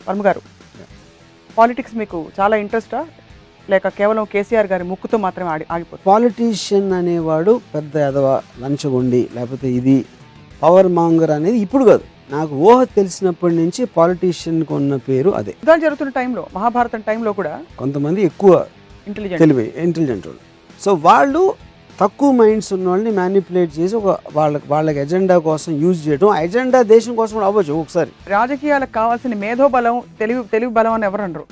వర్మ గారు, పాలిటిక్స్ మీకు చాలా ఇంట్రెస్టా లేక కేవలం కేసీఆర్ గారి ముక్కుతో మాత్రమే ఆగిపోతుంది? పాలిటీషియన్ అనేవాడు పెద్ద ఎదవ, లంచగొండి, లేకపోతే ఇది పవర్ మాంగర్ అనేది ఇప్పుడు కాదు, నాకు ఊహ తెలిసినప్పటి నుంచి పాలిటీషియన్కి ఉన్న పేరు అదే. యుద్ధాలు జరుగుతున్న టైంలో, మహాభారతం టైంలో కూడా కొంతమంది ఎక్కువ ఇంటెలిజెంట్ వాళ్ళు. సో వాళ్ళు తక్కువ మైండ్స్ ఉన్న వాళ్ళని మ్యానిపులేట్ చేసి ఒక వాళ్ళకి ఎజెండా కోసం యూజ్ చేయడం, ఎజెండా దేశం కోసం కూడా అవ్వచ్చు ఒకసారి. రాజకీయాలకు కావాల్సిన మేధోబలం, తెలివి బలం అని ఎవరు అనరు,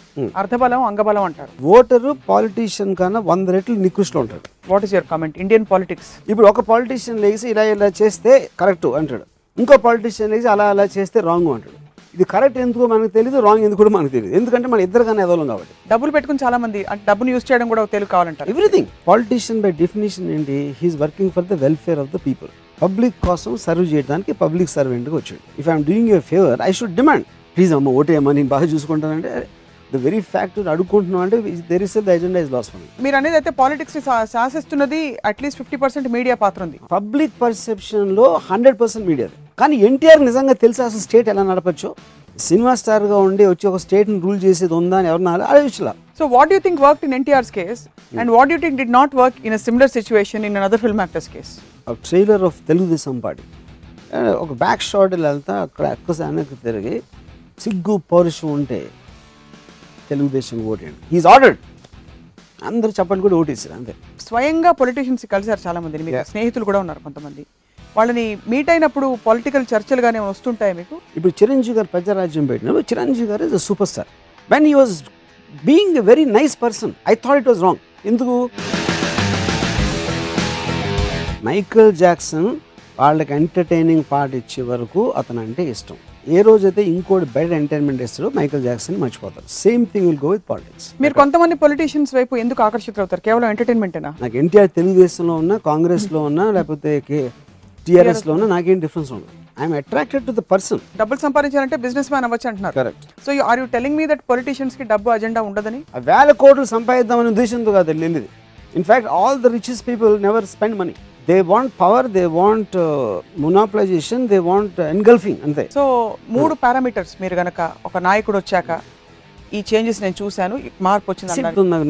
అర్థబలం, అంగబలం అంటారు. ఓటరు పాలిటీషియన్ కన్నా 100 రెట్లు నికృష్టులు ఉంటాడు. What is your comment? Indian politics ఇప్పుడు ఒక పాలిటీషియన్ లేచి ఇలా చేస్తే కరెక్ట్ అంటాడు, ఇంకో పాలిటీషియన్ లేచి అలా చేస్తే రాంగ్ అంటాడు. ఇది కరెక్ట్ ఎందుకో మనకు తెలియదు, రాంగ్ ఎందుకు కూడా మనకు తెలియదు, ఎందుకంటే మన ఇద్దరికన్నా ఎదవలం కాబట్టి. డబ్బులు పెట్టుకుని చాలా మంది డబ్బును యూజ్ చేయడం కూడా తెలుగు కావాలంటారు. ఎవ్రీథింగ్ పాలిటీషియన్ బై డెఫినేషన్ ఏంటి? He is working for the welfare of the people. Public కోసం సర్వ్ చేయడానికి పబ్లిక్ సర్వెంట్గా వచ్చాడు. If I'm doing you favour I should demand, please అమ్మ ఓటేయమ్మా, నేను బాగా చూసుకుంటానంటే ద వెరీ ఫ్యాక్ట్ అడుగుకుంటున్నాం అంటే there is the agenda is loss for me. మీరు అనేది అయితే పాలిటిక్స్ శాసిస్తున్నది అట్లీస్ట్ 50% మీడియా పాత్ర ఉంది. పబ్లిక్ పర్సెప్షన్లో 100% మీడియా. కానీ ఎన్టీఆర్ నిజంగా తెలిసి అసలు స్టేట్ ఎలా నడపచ్చో, సినిమా స్టార్గా ఉండి వచ్చి ఒక స్టేట్ని రూల్ చేసేది ఉందా అని ఎవరన్నా ఆలోచించలా. So what do you think worked in NTR's case and what do you think did not work in a similar situation in another film actor's case? A trailer of Telugu Desam party ఒక back shot వెళ్తా అక్కడ వెనక్కి తిరిగి సిగ్గు పౌరుషం ఉంటే తెలుగుదేశం ఓటేయండి, he's ordered, అందరు చెప్పండి కూడా ఓటేసారు అంతే. స్వయంగా పొలిటీషియన్స్ కలిసారు చాలా మందిని, మీకు స్నేహితులు కూడా ఉన్నారు కొంతమంది, వాళ్ళని మీట్ అయినప్పుడు పొలిటికల్ చర్చలుగానే వస్తుంటాయి మీకు? ఇప్పుడు చిరంజీవి గారు ప్రజారాజ్యం పెట్టినప్పుడు చిరంజీవి గారు is a super star. When he was being a very nice person I thought it was wrong. ఎందుకు? మైకేల్ జాక్సన్ వాళ్ళకి ఎంటర్టైనింగ్ పార్ట్ ఇచ్చే వరకు అతను అంటే ఇష్టం. ఏ రోజైతే ఇంకోటి బెటర్ ఎంటర్టైన్మెంట్ ఇస్తారో మైకేల్ జాక్సన్ మర్చిపోతారు. Same thing will go with politics. మీరు కొంతమంది పొలిటీషియన్స్ వైపు ఎందుకు ఆకర్షితులవుతారు? కేవలం ఎంటర్టైన్మెంటేనా? నాకు ఎన్టీఆర్ తెలుగుదేశంలో ఉన్నా, కాంగ్రెస్లో ఉన్నా, లేకపోతే టీఆర్ఎస్లో ఉన్నా నాకేం డిఫరెన్స్ ఉండదు. I'm attracted to the person. డబ్బులు సంపాదించాలంటే బిజినెస్ మ్యాన్ అవ్వచ్చు అంటున్నారు. Correct. So are you telling me that politicians కి డబ్బు అజెండా ఉండదని? 1000 కోట్లు సంపాదిద్దామనే ఉద్దేశంతో కాదు వెళ్ళేది. In fact all the richest people never spend money. They want power, they want monopolization, they want engulfing, అంతే. సో 3 పారామీటర్స్ మీరు గనక ఒక నాయకుడు వచ్చాక ఈ చేంజెస్ నేను చూశాను, మార్పు వచ్చింది.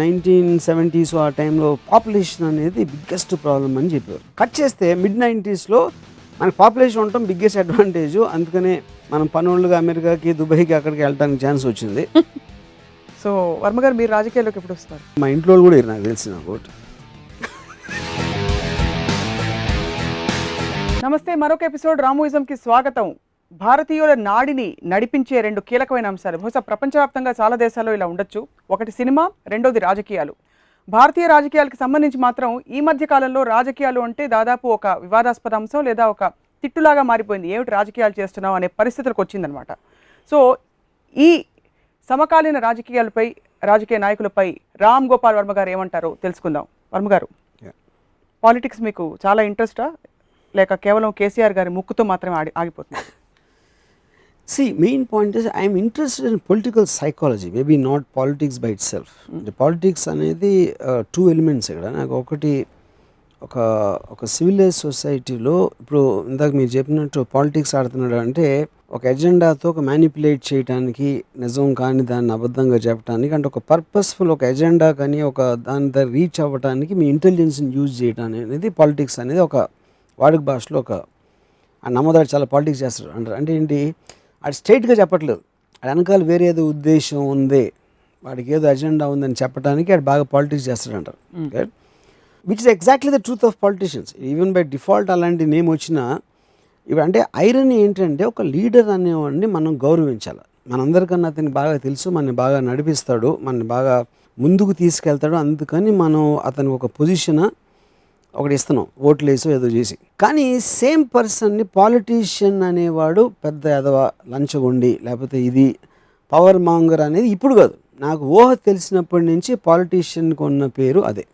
1970s ఆ టైంలో పాపులేషన్ అనేది బిగ్గెస్ట్ ప్రాబ్లమ్ అని చెప్పారు. కట్ చేస్తే mid-90s మనకి పాపులేషన్ ఉండటం బిగ్గెస్ట్ అడ్వాంటేజ్. అందుకనే మనం పనులుగా అమెరికాకి, దుబాయ్కి అక్కడికి వెళ్ళడానికి ఛాన్స్ వచ్చింది. సో వర్మ గారు, మీరు రాజకీయాల్లోకి ఎప్పుడు వస్తారు? మా ఇంట్లో కూడా నాకు తెలిసిన ఒకటి. నమస్తే, మరొక ఎపిసోడ్ రామోయిజంకి స్వాగతం. భారతీయుల నాడిని నడిపించే 2 కీలకమైన అంశాలు, బహుశా ప్రపంచవ్యాప్తంగా చాలా దేశాల్లో ఇలా ఉండొచ్చు. ఒకటి సినిమా, రెండోది రాజకీయాలు. భారతీయ రాజకీయాలకు సంబంధించి మాత్రం ఈ మధ్య కాలంలో రాజకీయాలు అంటే దాదాపు ఒక వివాదాస్పద అంశం లేదా ఒక తిట్టులాగా మారిపోయింది. ఏమిటి రాజకీయాలు చేస్తున్నావు అనే పరిస్థితులకు వచ్చిందనమాట. సో ఈ సమకాలీన రాజకీయాలపై, రాజకీయ నాయకులపై రామ్ గోపాల్ వర్మ గారు ఏమంటారో తెలుసుకుందాం. వర్మ గారు, పాలిటిక్స్ మీకు చాలా ఇంట్రెస్టా లేక కేవలం కేసీఆర్ గారి ముక్కుతో మాత్రమే ఆగిపోతుంది? See, main point is I am interested in political psychology, maybe not politics by itself. The politics అనేది 2 elements ఇక్కడ. నాకు ఒకటి ఒక సివిలైజ్ సొసైటీలో ఇప్పుడు ఇందాక మీరు చెప్పినట్టు పాలిటిక్స్ ఆడుతున్నాడు అంటే ఒక ఎజెండాతో ఒక మ్యానిపులేట్ చేయడానికి, నిజం కానీ దాన్ని అబద్ధంగా చెప్పడానికి, అంటే ఒక పర్పస్ఫుల్ ఒక ఎజెండా కానీ ఒక దాని దగ్గర రీచ్ అవ్వడానికి మీ ఇంటెలిజెన్స్ని యూజ్ చేయడానికి అనేది పాలిటిక్స్ అనేది ఒక వాడుక భాషలో ఒక నమ్మదాడు చాలా పాలిటిక్స్ చేస్తాడు అంటారు. అంటే ఏంటి? అది స్ట్రైట్గా చెప్పట్లేదు, అది వెనకాల వేరే ఏదో ఉద్దేశం ఉంది, వాడికి ఏదో అజెండా ఉందని చెప్పడానికి అది బాగా పాలిటిక్స్ చేస్తాడంటారు. Which is exactly the truth of politicians. Even by default అలాంటి నేమ్ వచ్చినా ఇప్పుడు అంటే ఐరనీ ఏంటంటే ఒక లీడర్ అనేవాడిని మనం గౌరవించాలి. మనందరికన్నా అతనికి బాగా తెలుసు, మనని బాగా నడిపిస్తాడు, మనని బాగా ముందుకు తీసుకెళ్తాడు, అందుకని మనం అతనికి ఒక పొజిషన్ ఒకటి ఇస్తున్నాం, ఓట్లు వేసో ఏదో చేసి. కానీ సేమ్ పర్సన్ని పాలిటీషియన్ అనేవాడు పెద్ద ఎదవ, లంచగొండి, లేకపోతే ఇది పవర్ మాంగర్ అనేది ఇప్పుడు కాదు, నాకు ఊహ తెలిసినప్పటి నుంచి పాలిటీషియన్కి ఉన్న పేరు అదే.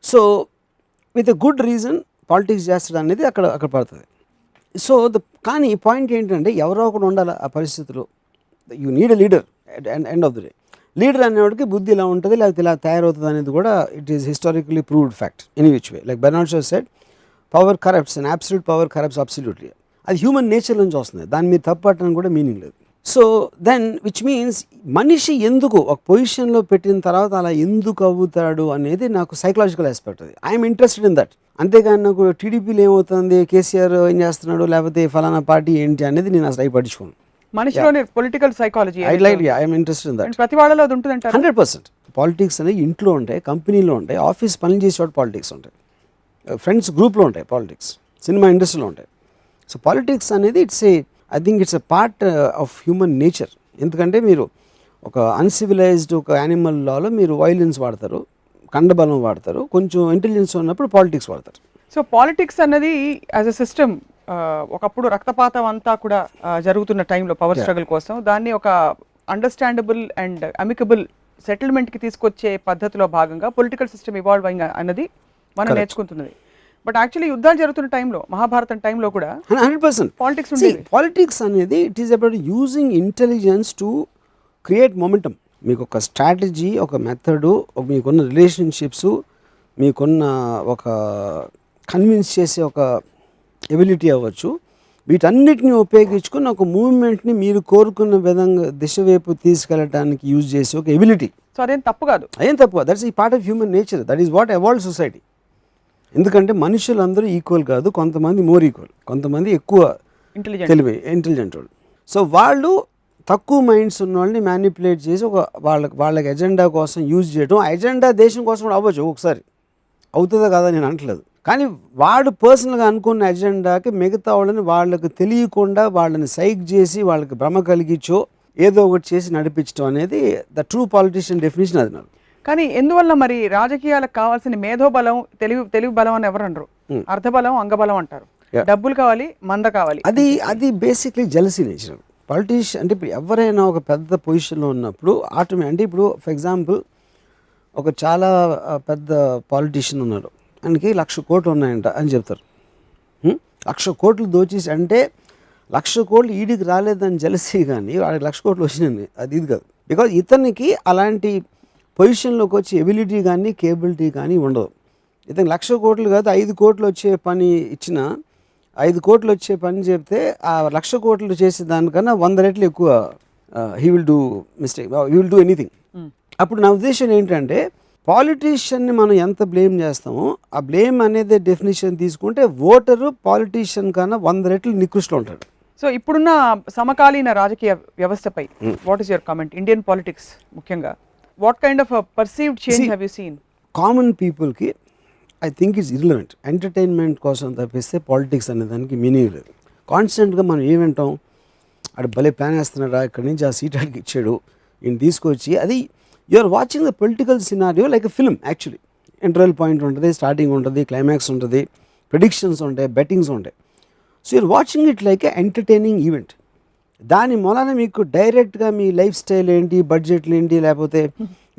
So with a good reason politics చేస్తాడు అనేది అక్కడ పడుతుంది. సో కానీ పాయింట్ ఏంటంటే ఎవరో ఒకడు ఉండాలి ఆ పరిస్థితిలో. You need a leader end of the day. Leader అనేవాడికి బుద్ధి ఇలా ఉంటుంది లేకపోతే ఇలా తయారవుతుంది అనేది కూడా it is historically proved fact any which way. Like Bernard Shaw said power corrupts and absolute power corrupts absolutely. అది హ్యూమన్ నేచర్ నుంచి వస్తుంది, దాని మీద తప్పు పట్టడానికి కూడా మీనింగ్ లేదు. సో దెన్ విచ్ మీన్స్ మనిషి ఎందుకు ఒక పొజిషన్లో పెట్టిన తర్వాత అలా ఎందుకు అవుతాడు అనేది నాకు సైకలాజికల్ ఆస్పెక్ట్. అది ఐఎమ్ ఇంట్రెస్టెడ్ ఇన్ దట్. అంతేగాని నాకు టీడీపీలో ఏమవుతుంది, కేసీఆర్ ఏం చేస్తున్నాడు, లేకపోతే ఫలానా పార్టీ ఏంటి అనేది నేను అసలు పట్టించుకోను. మనిషిలోని political psychology I'm interested in that. ప్రతి వాళ్ళలో అది ఉంటుందంటారు. 100%. పాలిటిక్స్ అనేది ఇంట్లో ఉంటాయి, కంపెనీలో ఉంటాయి, ఆఫీస్ పనులు చేసేవాడు పాలిటిక్స్ ఉంటాయి, ఫ్రెండ్స్ గ్రూప్లో ఉంటాయి పాలిటిక్స్, సినిమా ఇండస్ట్రీలో ఉంటాయి. సో పాలిటిక్స్ అనేది I think it's a part of human nature. ఎందుకంటే మీరు ఒక అన్సివిలైజ్డ్ ఒక యానిమల్ లాలో మీరు వైలెన్స్ వాడతారు, కండబలం వాడతారు, కొంచెం ఇంటెలిజెన్స్ ఉన్నప్పుడు పాలిటిక్స్ వాడతారు. సో పాలిటిక్స్ అన్నది యాజ్ అ సిస్టమ్ ఒకప్పుడు రక్తపాతం అంతా కూడా జరుగుతున్న టైంలో పవర్ స్ట్రగుల్ కోసం దాన్ని ఒక అండర్స్టాండబుల్ అండ్ అమికబుల్ సెటిల్మెంట్కి తీసుకొచ్చే పద్ధతిలో భాగంగా పొలిటికల్ సిస్టమ్ ఇవాల్వ్ అన్నది మనం నేర్చుకుంటున్నది. బట్ యాక్చువల్లీ యుద్ధాలు జరుగుతున్న టైంలో, మహాభారతం టైంలో కూడా 100% పాలిటిక్స్ ఉండేది. పాలిటిక్స్ అనేది it is about using intelligence to create momentum. మీకు ఒక స్ట్రాటజీ, ఒక మెథడు, మీకున్న రిలేషన్షిప్స్, మీకున్న ఒక కన్విన్స్ చేసే ఒక ఎబిలిటీ అవ్వచ్చు, వీటన్నిటిని ఉపయోగించుకుని ఒక మూవ్మెంట్ని మీరు కోరుకున్న విధంగా దిశ వైపు తీసుకెళ్ళడానికి యూజ్ చేసే ఒక ఎబిలిటీ. సో అదేం తప్పు కాదు. దట్స్ ఈ part of human nature. That is what evolve society. ఎందుకంటే మనుషులందరూ ఈక్వల్ కాదు, కొంతమంది మోర్ ఈక్వల్, కొంతమంది ఎక్కువ ఇంటెలిజెంట్ వాళ్ళు. సో వాళ్ళు తక్కువ మైండ్స్ ఉన్న వాళ్ళని మ్యానిపులేట్ చేసి ఒక వాళ్ళకి ఎజెండా కోసం యూజ్ చేయడం. ఆ ఎజెండా దేశం కోసం కూడా అవ్వచ్చు, ఒకసారి అవుతుందా కదా నేను అంటలేదు, కానీ వాడు పర్సనల్గా అనుకున్న ఎజెండాకి మిగతా వాళ్ళని వాళ్ళకి తెలియకుండా వాళ్ళని సైక్ చేసి వాళ్ళకి భ్రమ కలిగించో ఏదో ఒకటి చేసి నడిపించడం అనేది ద ట్రూ పాలిటిషియన్ డెఫినేషన్. అది నాకు. కానీ ఎందువల్ల మరి రాజకీయాలకు కావాల్సిన మేధోబలం, తెలివి బలం అని ఎవరు అనరు, అర్థబలం, అంగబలం అంటారు. డబ్బులు కావాలి, మంద కావాలి. అది బేసిక్లీ జెలసీ నేచర్. పాలిటిషియన్ అంటే ఇప్పుడు ఎవరైనా ఒక పెద్ద పొజిషన్లో ఉన్నప్పుడు అంటే ఇప్పుడు ఫర్ ఎగ్జాంపుల్ ఒక చాలా పెద్ద పాలిటిషియన్ ఉన్నారు, ఆయనకి 1,00,000 కోట్లు ఉన్నాయంట అని చెప్తారు. 1,00,000 కోట్లు దోచేసి అంటే 1,00,000 కోట్లు ఈడికి రాలేదని జెలసీ, కానీ వాడికి 1,00,000 కోట్లు వచ్చినాయి అది ఇది కాదు. బికాజ్ ఇతనికి అలాంటి పొజిషన్లోకి వచ్చే ఎబిలిటీ కానీ కేబిలిటీ కానీ ఉండదు. ఇతను 1,00,000 కోట్లు కాదు, 5 కోట్లు వచ్చే పని ఇచ్చిన 5 కోట్లు వచ్చే పని చెప్తే ఆ 1,00,000 కోట్లు చేసే దానికన్నా 100 రెట్లు ఎక్కువ he will do mistake, he will do anything. అప్పుడు నా ఉద్దేశం ఏంటంటే పాలిటీషియన్ని మనం ఎంత బ్లేమ్ చేస్తామో ఆ బ్లేమ్ అనేది డెఫినేషన్ తీసుకుంటే ఓటరు పాలిటీషియన్ కన్నా 100 రెట్లు నికృష్టిలో ఉంటాడు. సో ఇప్పుడున్న సమకాలీన రాజకీయ వ్యవస్థపై what is your comment? Indian politics ముఖ్యంగా what kind of perceived change have you seen? Common పీపుల్కి I think it's irrelevant. Entertainment కోసం తప్పిస్తే పాలిటిక్స్ అనే దానికి మీనింగ్ లేదు. కాన్స్టెంట్గా మనం ఏమంటాం, అక్కడ భలే ప్లాన్ వేస్తున్నాడా, ఇక్కడి నుంచి ఆ సీట్ అడిగి ఇచ్చాడు, ఈయన తీసుకొచ్చి, అది you are watching the political scenario like a film. Actually interval point ఉంటుంది, స్టార్టింగ్ ఉంటుంది, క్లైమాక్స్ ఉంటుంది, ప్రెడిక్షన్స్ ఉంటాయి, బెట్టింగ్స్ ఉంటాయి. So you're watching it like a entertaining event. దాని మూలాన మీకు డైరెక్ట్గా మీ లైఫ్ స్టైల్ ఏంటి, బడ్జెట్లు ఏంటి, లేకపోతే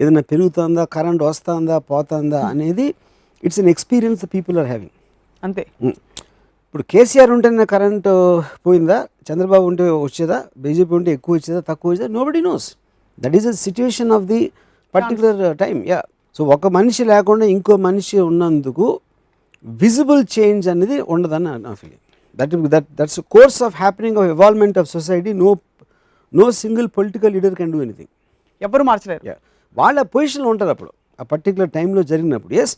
ఏదైనా పెరుగుతుందా, కరెంట్ వస్తుందా పోతుందా అనేది it's an experience the people are having. అంతే. ఇప్పుడు కేసీఆర్ ఉంటేనే కరెంట్ పోయిందా, చంద్రబాబు ఉంటే వచ్చేదా, బీజేపీ ఉంటే ఎక్కువ వచ్చేదా తక్కువ వచ్చేదా, nobody knows. That is the situation of the particular time. Yeah. So ఒక మనిషి లేకుండా ఇంకో మనిషి ఉన్నందుకు విజిబుల్ చేంజ్ అనేది ఉండదని నా feeling. That's a course of happening of evolvement of society. No single political leader can do anything. ఎవరు మార్చలేరు. వాళ్ళ పొజిషన్లో ఉంటారు అప్పుడు ఆ పర్టికులర్ టైంలో జరిగినప్పుడు. Yes,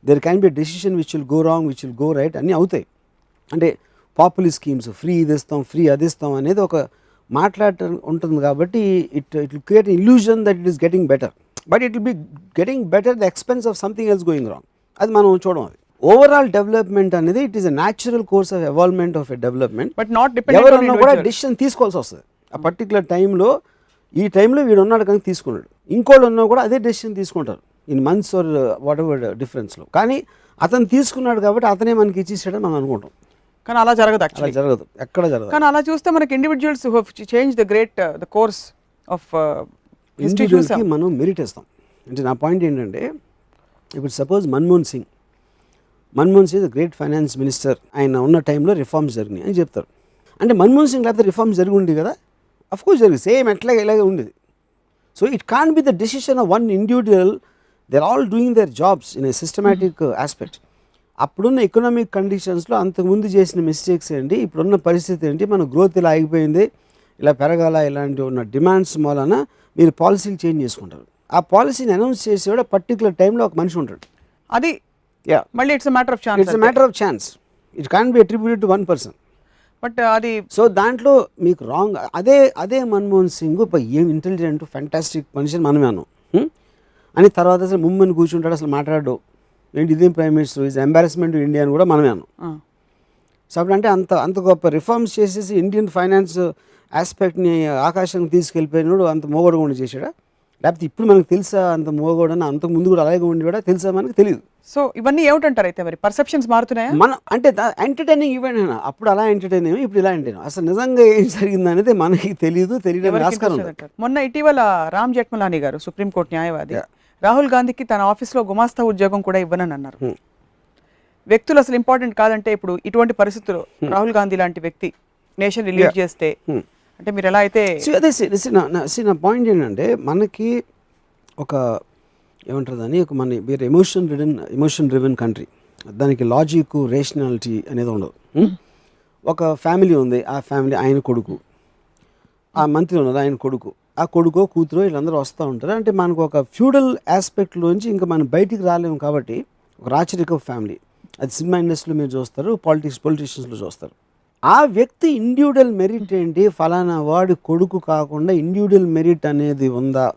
there can be decision which will go wrong, which will go right, అన్నీ అవుతాయి. అంటే పాపులర్ స్కీమ్స్, ఫ్రీ ఇది ఇస్తాం, ఫ్రీ అది ఇస్తాం అనేది ఒక మాట్లాడటం ఉంటుంది. కాబట్టి it will create illusion that it is getting better, but it will be getting better the expense of something else going wrong. అది మనం చూడడం. అది ఓవరాల్ డెవలప్మెంట్ అనేది it is a natural course of evolvement of a development. But not dependent. ఎవరన్నా కూడా decision తీసుకోవాల్సి వస్తుంది ఆ పర్టికులర్ టైంలో. ఈ టైంలో వీడు ఉన్నాడు కానీ తీసుకున్నాడు, ఇంకోళ్ళు ఉన్నా కూడా అదే డెసిషన్ తీసుకుంటారు in months or whatever డిఫరెన్స్లో. కానీ అతను తీసుకున్నాడు కాబట్టి అతనే మనకి ఇచ్చేసాడని మనం అనుకుంటాం. కానీ అలా జరగదు. అలా జరగదు, ఎక్కడ జరగదు. కానీ అలా చూస్తే మనకి individuals who have change the course of ఇండివిజువల్స్కి మనం మెరిట్ ఇస్తాం. అంటే నా పాయింట్ ఏంటంటే, ఇప్పుడు suppose Manmohan Singh is a great finance minister, ఆయన ఉన్న టైంలో రిఫార్మ్స్ జరిగినాయి అని చెప్తారు. అంటే మన్మోహన్ సింగ్ లేకపోతే రిఫార్మ్స్ జరిగి ఉంది కదా, అఫ్కోర్స్ జరిగింది, సేమ్ ఎట్లాగే ఇలాగే ఉండేది. So it can't be the decision of one individual. They are all doing their jobs in a systematic aspect. అప్పుడున్న ఎకనామిక్ కండిషన్స్లో అంతకుముందు చేసిన మిస్టేక్స్ ఏంటి, ఇప్పుడున్న పరిస్థితి ఏంటి, మన గ్రోత్ ఇలా ఆగిపోయింది, ఇలా పెరగాల, ఇలాంటి ఉన్న డిమాండ్స్ మూలన మీరు పాలసీలు చేంజ్ చేసుకుంటారు. ఆ పాలసీని అనౌన్స్ చేసేవాడు పర్టికులర్ టైంలో ఒక మనిషి ఉంటాడు. అది యా, మళ్ళీ it's matter of chance. It's matter of chance. It can't B attributed to one person. But అది సో దాంట్లో మీకు రాంగ్. అదే మన్మోహన్ సింగ్ ఏం ఇంటెలిజెంట్ ఫ్యాంటాస్టిక్ మనిషిని మనమే అన్నాం అని తర్వాత అసలు ముమ్మని కూర్చుంటాడు, అసలు మాట్లాడు ఏంటి ఇదేం prime minister, is embarrassment to India అని కూడా మనమే అన్నాం. సో అప్పుడు అంటే అంత గొప్ప రిఫార్మ్స్ చేసేసి ఇండియన్ ఫైనాన్స్ ఆస్పెక్ట్ని ఆకాశానికి తీసుకెళ్ళిపోయినాడు, అంత మోగోడుగా ఉండి చేశాడా, లేకపోతే ఇప్పుడు మనకు తెలుసా అంత మోగోడని, అంతకు ముందు కూడా అలాగే ఉండి కూడా తెలుసా మనకు తెలియదు. సో ఇవన్నీ ఏమిటంటారు అయితే మరి పర్సెప్షన్స్ మారుతున్నాయా? మనం అంటే ఎంటర్టైనింగ్ ఈవెంట్ అయినా అప్పుడు అలా ఎంటర్టైన్ అయ్యాం, ఇప్పుడు ఇలా ఎంటర్టైన్. అసలు నిజంగా ఏం జరిగింది అనేది మనకి తెలియడం ఆస్కారం ఉంది. మొన్న ఇటీవల రామ్ జెఠ్మలానీ గారు, సుప్రీంకోర్టు న్యాయవాది, రాహుల్ గాంధీకి తన ఆఫీస్లో గుమాస్తా ఉద్యోగం కూడా ఇవ్వనని అన్నారు. వ్యక్తులు అసలు ఇంపార్టెంట్ కాదంటే ఇప్పుడు ఇటువంటి పరిస్థితుల్లో రాహుల్ గాంధీ లాంటి వ్యక్తి నేషన్ రిలీజ్ చేస్తే అంటే మీరు ఎలా అయితే అదే నా పాయింట్ ఏంటంటే మనకి ఒక ఏమంటారు దాన్ని, ఒక మన వేరే ఎమోషన్ డ్రివెన్ కంట్రీ, దానికి లాజిక్ రేషనాలిటీ అనేది ఉండదు. ఒక ఫ్యామిలీ ఉంది, ఆ ఫ్యామిలీ ఆయన కొడుకు, ఆ మంత్రి ఉన్నది ఆయన కొడుకు, ఆ కొడుకో కూతురో వీళ్ళందరూ వస్తూ ఉంటారు. అంటే మనకు ఒక ఫ్యూడల్ ఆస్పెక్ట్లోంచి ఇంకా మనం బయటికి రాలేము. కాబట్టి ఒక రాచరిక ఫ్యామిలీ, అది సినిమా ఇండస్ట్రీలో మీరు చూస్తారు, పొలిటీషియన్స్లో చూస్తారు. ఆ వ్యక్తి ఇండివిజువల్ మెరిట్ ఏంటి, ఫలానా వాడి కొడుకు కాకుండా ఇండివిజువల్ మెరిట్ అనేది ఉందా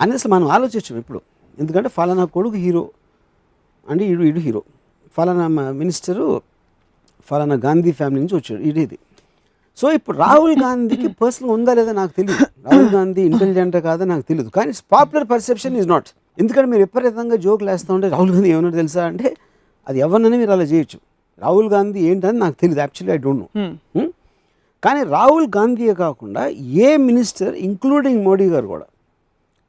అనేది అసలు మనం ఆలోచించాం ఇప్పుడు. ఎందుకంటే ఫలానా కొడుకు హీరో అంటే ఇడు హీరో, ఫలానా మినిస్టరు ఫలానా గాంధీ ఫ్యామిలీ నుంచి వచ్చాడు ఇది. సో ఇప్పుడు రాహుల్ గాంధీకి పర్సనల్ ఉందా లేదా నాకు తెలియదు, రాహుల్ గాంధీ ఇంటెలిజెంట్ కాదా నాకు తెలియదు, కానీ పాపులర్ పర్సెప్షన్ ఈజ్ నాట్. ఎందుకంటే మీరు విపరీతంగా జోకులు వేస్తూ ఉంటే రాహుల్ గాంధీ ఏమన్నా తెలుసా అంటే అది ఎవరినైనా మీరు అలా చేయొచ్చు. రాహుల్ గాంధీ ఏంటని నాకు తెలియదు, యాక్చువల్లీ ఐ డోంట్ నో. కానీ రాహుల్ గాంధీయే కాకుండా ఏ మినిస్టర్ ఇంక్లూడింగ్ మోడీ గారు కూడా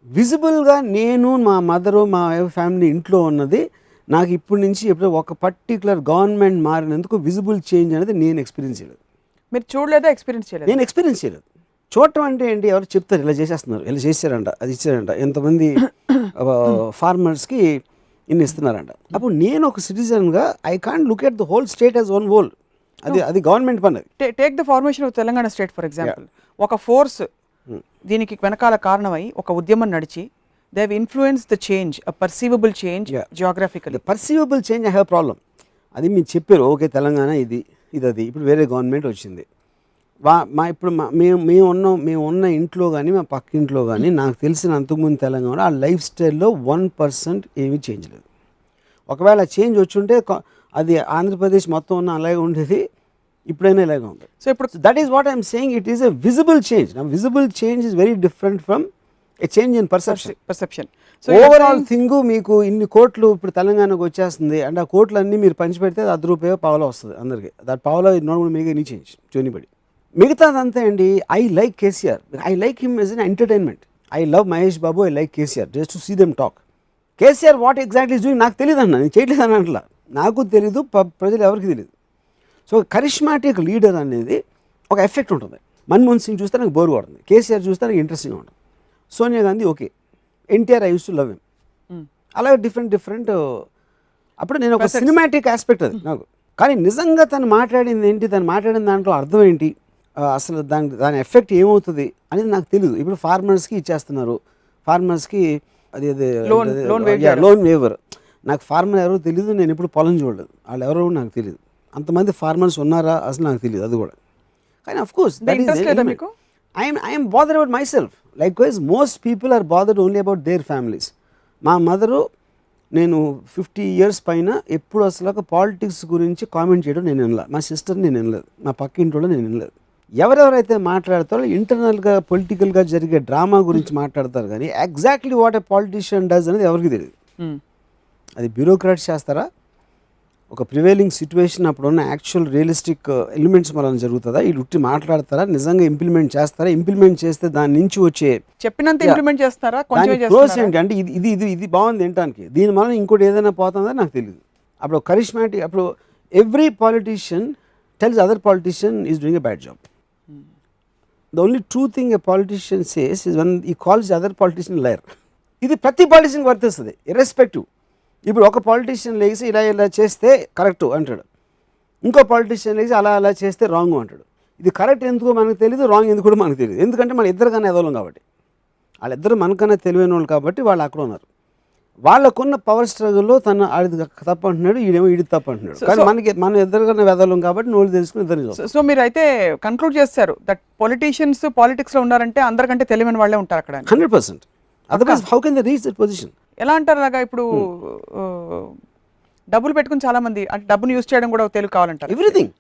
విజిబుల్గా నేను మా మదరు మా ఫ్యామిలీ ఇంట్లో ఉన్నది నాకు ఇప్పటి నుంచి ఎప్పుడో ఒక పర్టికులర్ గవర్నమెంట్ మారినందుకు విజిబుల్ చేంజ్ అనేది నేను ఎక్స్పీరియన్స్ చేయలేదు. మీరు చూడలేదా, ఎక్స్పీరియన్స్ చేయలేదు? నేను ఎక్స్పీరియన్స్ చేయలేదు. చూడటం అంటే ఏంటి, ఎవరు చెప్తారు ఇలా చేసేస్తున్నారు, ఇలా చేశారంట, అది ఇచ్చారంట, ఎంతమంది ఫార్మర్స్కి ఇన్ని ఇస్తున్నారంట. అప్పుడు నేను ఒక సిటిజన్గా I can't look at the whole state as one whole. అది గవర్నమెంట్ పని. Take the formation of Telangana state for example. ఒక ఫోర్స్ దీనికి వెనకాల కారణమై ఒక ఉద్యమం నడిచి they have influence the change, a perceivable change geographically. Perceivable change I have problem. అది మీరు చెప్పారు, ఓకే తెలంగాణ ఇది అది ఇప్పుడు వేరే గవర్నమెంట్ వచ్చింది. ఇప్పుడు మేము ఉన్న ఇంట్లో కానీ మా పక్క ఇంట్లో కానీ నాకు తెలిసిన అంతకుముందు తెలంగాణ ఆ లైఫ్ స్టైల్లో 1% ఏమీ చేంజ్ లేదు. ఒకవేళ చేంజ్ వచ్చుంటే అది ఆంధ్రప్రదేశ్ మొత్తం ఉన్న అలాగే ఉండేది, ఇప్పుడైనా ఇలాగే ఉంది. సో ఇప్పుడు that is what I'm saying, it is a visible change. Visible change is very different from a change in perception. So overall thing మీకు ఇన్ని కోట్లు ఇప్పుడు తెలంగాణకు వచ్చేస్తుంది అంటే ఆ కోట్లన్నీ మీరు పంచిపెడితే అది ₹1 పావలా వస్తుంది అందరికి. That pavala is not going to make any change to anybody. మిగతాదంతా అండి, I like KCR, I like him as an entertainment. I love Mahesh Babu, I like KCR just to see them talk. KCR what exactly is doing నాకు తెలియదు అన్న, నేను చేయట్లేదు అని అంటలా, నాకు తెలీదు, ప్రజలు ఎవరికి తెలియదు. సో కరిష్మాటిక్ లీడర్ అనేది ఒక ఎఫెక్ట్ ఉంటుంది. మన్మోహన్ సింగ్ చూస్తే నాకు బోర్ కొడుతుంది, కేసీఆర్ చూస్తే నాకు ఇంట్రెస్టింగ్గా ఉంటుంది, Sonia Gandhi okay, NTR I use to love him. అలాగే డిఫరెంట్ అప్పుడు నేను ఒక సినిమాటిక్ ఆస్పెక్ట్ అది నాకు. కానీ నిజంగా తను మాట్లాడింది ఏంటి, తను మాట్లాడిన దాంట్లో అర్థం ఏంటి, అసలు దాని ఎఫెక్ట్ ఏమవుతుంది అనేది నాకు తెలియదు. ఇప్పుడు ఫార్మర్స్కి ఇచ్చేస్తున్నారు, ఫార్మర్స్కి అది లోన్ వేవర్. నాకు ఫార్మర్ ఎవరో తెలియదు, నేను ఇప్పుడు పొలం చూడలేదు, వాళ్ళు ఎవరో నాకు తెలియదు. అంతమంది ఫార్మర్స్ ఉన్నారా అసలు నాకు తెలియదు అది కూడా. కానీ of course I'm bothered about myself. Likewise most people are bothered only about their families. మా మదరు నేను 50 years పైన ఎప్పుడు అసలు ఒక పాలిటిక్స్ గురించి కామెంట్ చేయడం నేను వినలేదు, మా సిస్టర్ నేను వినలేదు, మా పక్క ఇంట్లో నేను వినలేదు. ఎవరెవరైతే మాట్లాడతారో ఇంటర్నల్గా పొలిటికల్గా జరిగే డ్రామా గురించి మాట్లాడతారు, కానీ exactly what a politician does అనేది ఎవరికి తెలియదు. అది బ్యూరోక్రాట్స్ చేస్తారా, ఒక ప్రివైలింగ్ సిచ్యువేషన్ అప్పుడున్న యాక్చువల్ రియలిస్టిక్ ఎలిమెంట్స్ వలన జరుగుతుందా, వీళ్ళు ఉట్టి మాట్లాడతారా, నిజంగా ఇంప్లిమెంట్ చేస్తారా, ఇంప్లిమెంట్ చేస్తే దాని నుంచి వచ్చే చెప్పినంత ఇంప్లిమెంట్ చేస్తారా, ప్రోస్ ఏంటి అంటే ఇది బాగుంది ఏంటానికి, దీని వలన ఇంకోటి ఏదైనా పోతుందా నాకు తెలియదు. అప్పుడు కరిష్మాటిక్, అప్పుడు every politician tells other politician is doing a bad job. The only true thing a politician says is one ఈ కాల్స్ అదర్ పాలిటిషియన్ లయర్. ఇది ప్రతి పాలిటిషియన్కి వర్తిస్తుంది ఇర్రెస్పెక్టివ్. ఇప్పుడు ఒక పాలిటిషియన్ లేచి ఇలా చేస్తే కరెక్టు అంటాడు, ఇంకో పాలిటిషియన్ లేచి అలా చేస్తే రాంగ్ అంటాడు. ఇది కరెక్ట్ ఎందుకో మనకు తెలియదు, రాంగ్ ఎందుకు కూడా మనకు తెలియదు. ఎందుకంటే మన ఇద్దరికన్నా ఎదవలం కాబట్టి, వాళ్ళిద్దరు మనకన్నా తెలివైన వాళ్ళు కాబట్టి వాళ్ళు అక్కడ ఉన్నారు. వాళ్ళకున్న పవర్ స్ట్రగుల్లో తను ఆడిది తప్పు అంటున్నాడు, ఈడేమో ఈడి తప్పు అంటున్నాడు. కానీ మన ఇద్దరికన్నా వెదవలం కాబట్టి నోళ్ళు తెలుసుకుని ఇద్దరు. సో మీరు అయితే కన్క్లూడ్ చేస్తారు దట్ పొలిటీషియన్స్ పాలిటిక్స్లో ఉన్నారంటే అందరికంటే తెలివైన వాళ్ళే ఉంటారు అక్కడ. 100%. Otherwise how can they reach that position? ఎలా అంటారు అలాగా? ఇప్పుడు డబ్బులు పెట్టుకుని చాలా మంది అంటే డబ్బును యూజ్ చేయడం కూడా తెలివి కావాలంటారు. ఎవ్రీథింగ్.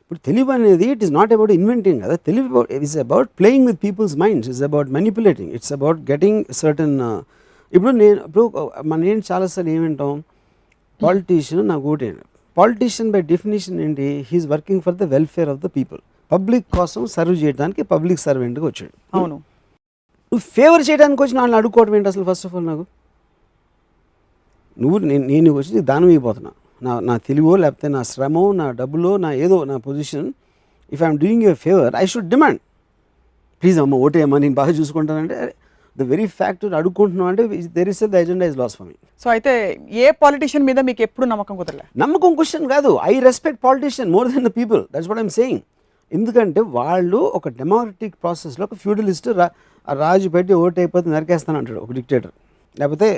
ఇప్పుడు తెలివి అనేది it is not about inventing కదా. తెలివి it is about playing with people's minds, it's about manipulating, it's about getting certain. ఇప్పుడు మనం ఏంటి చాలాసార్లు ఏమింటాం, పాలిటీషియన్ నాకు ఓటేయండి. పాలిటీషియన్ బై డెఫినేషన్ ఏంటి? He is working for the welfare of the people. Public కోసం సర్వ్ చేయడానికి పబ్లిక్ సర్వెంట్గా వచ్చాడు. అవును. నువ్వు ఫేవర్ చేయడానికి వచ్చి వాళ్ళని అడుక్కోవడం ఏంటి అసలు? ఫస్ట్ ఆఫ్ ఆల్ నాకు నేను వచ్చి నీకు దానం అయిపోతున్నా, నా తెలివో లేకపోతే నా శ్రమో నా డబ్బులో నా ఏదో నా position. If I'm doing you favour I should demand, please అమ్మ ఓటేయమ్మా నేను బాగా చూసుకుంటానంటే ద వెరీ ఫ్యాక్ట్ అడుక్కుంటున్నావు అంటే there is the agenda is loss for me. So అయితే ఏ పాలిటిషియన్ మీద మీకు ఎప్పుడు నమ్మకం కుదరలే? నమ్మకం క్వశ్చన్ కాదు. I respect politician more than the people, that's what I'm saying. ఎందుకంటే వాళ్ళు ఒక డెమోక్రటిక్ ప్రాసెస్లో ఒక ఫ్యూడలిస్ట్ రాజు పెట్టి ఓటు అయిపోతే నరికేస్తాను అంటాడు ఒక డిక్టేటర్, లేకపోతే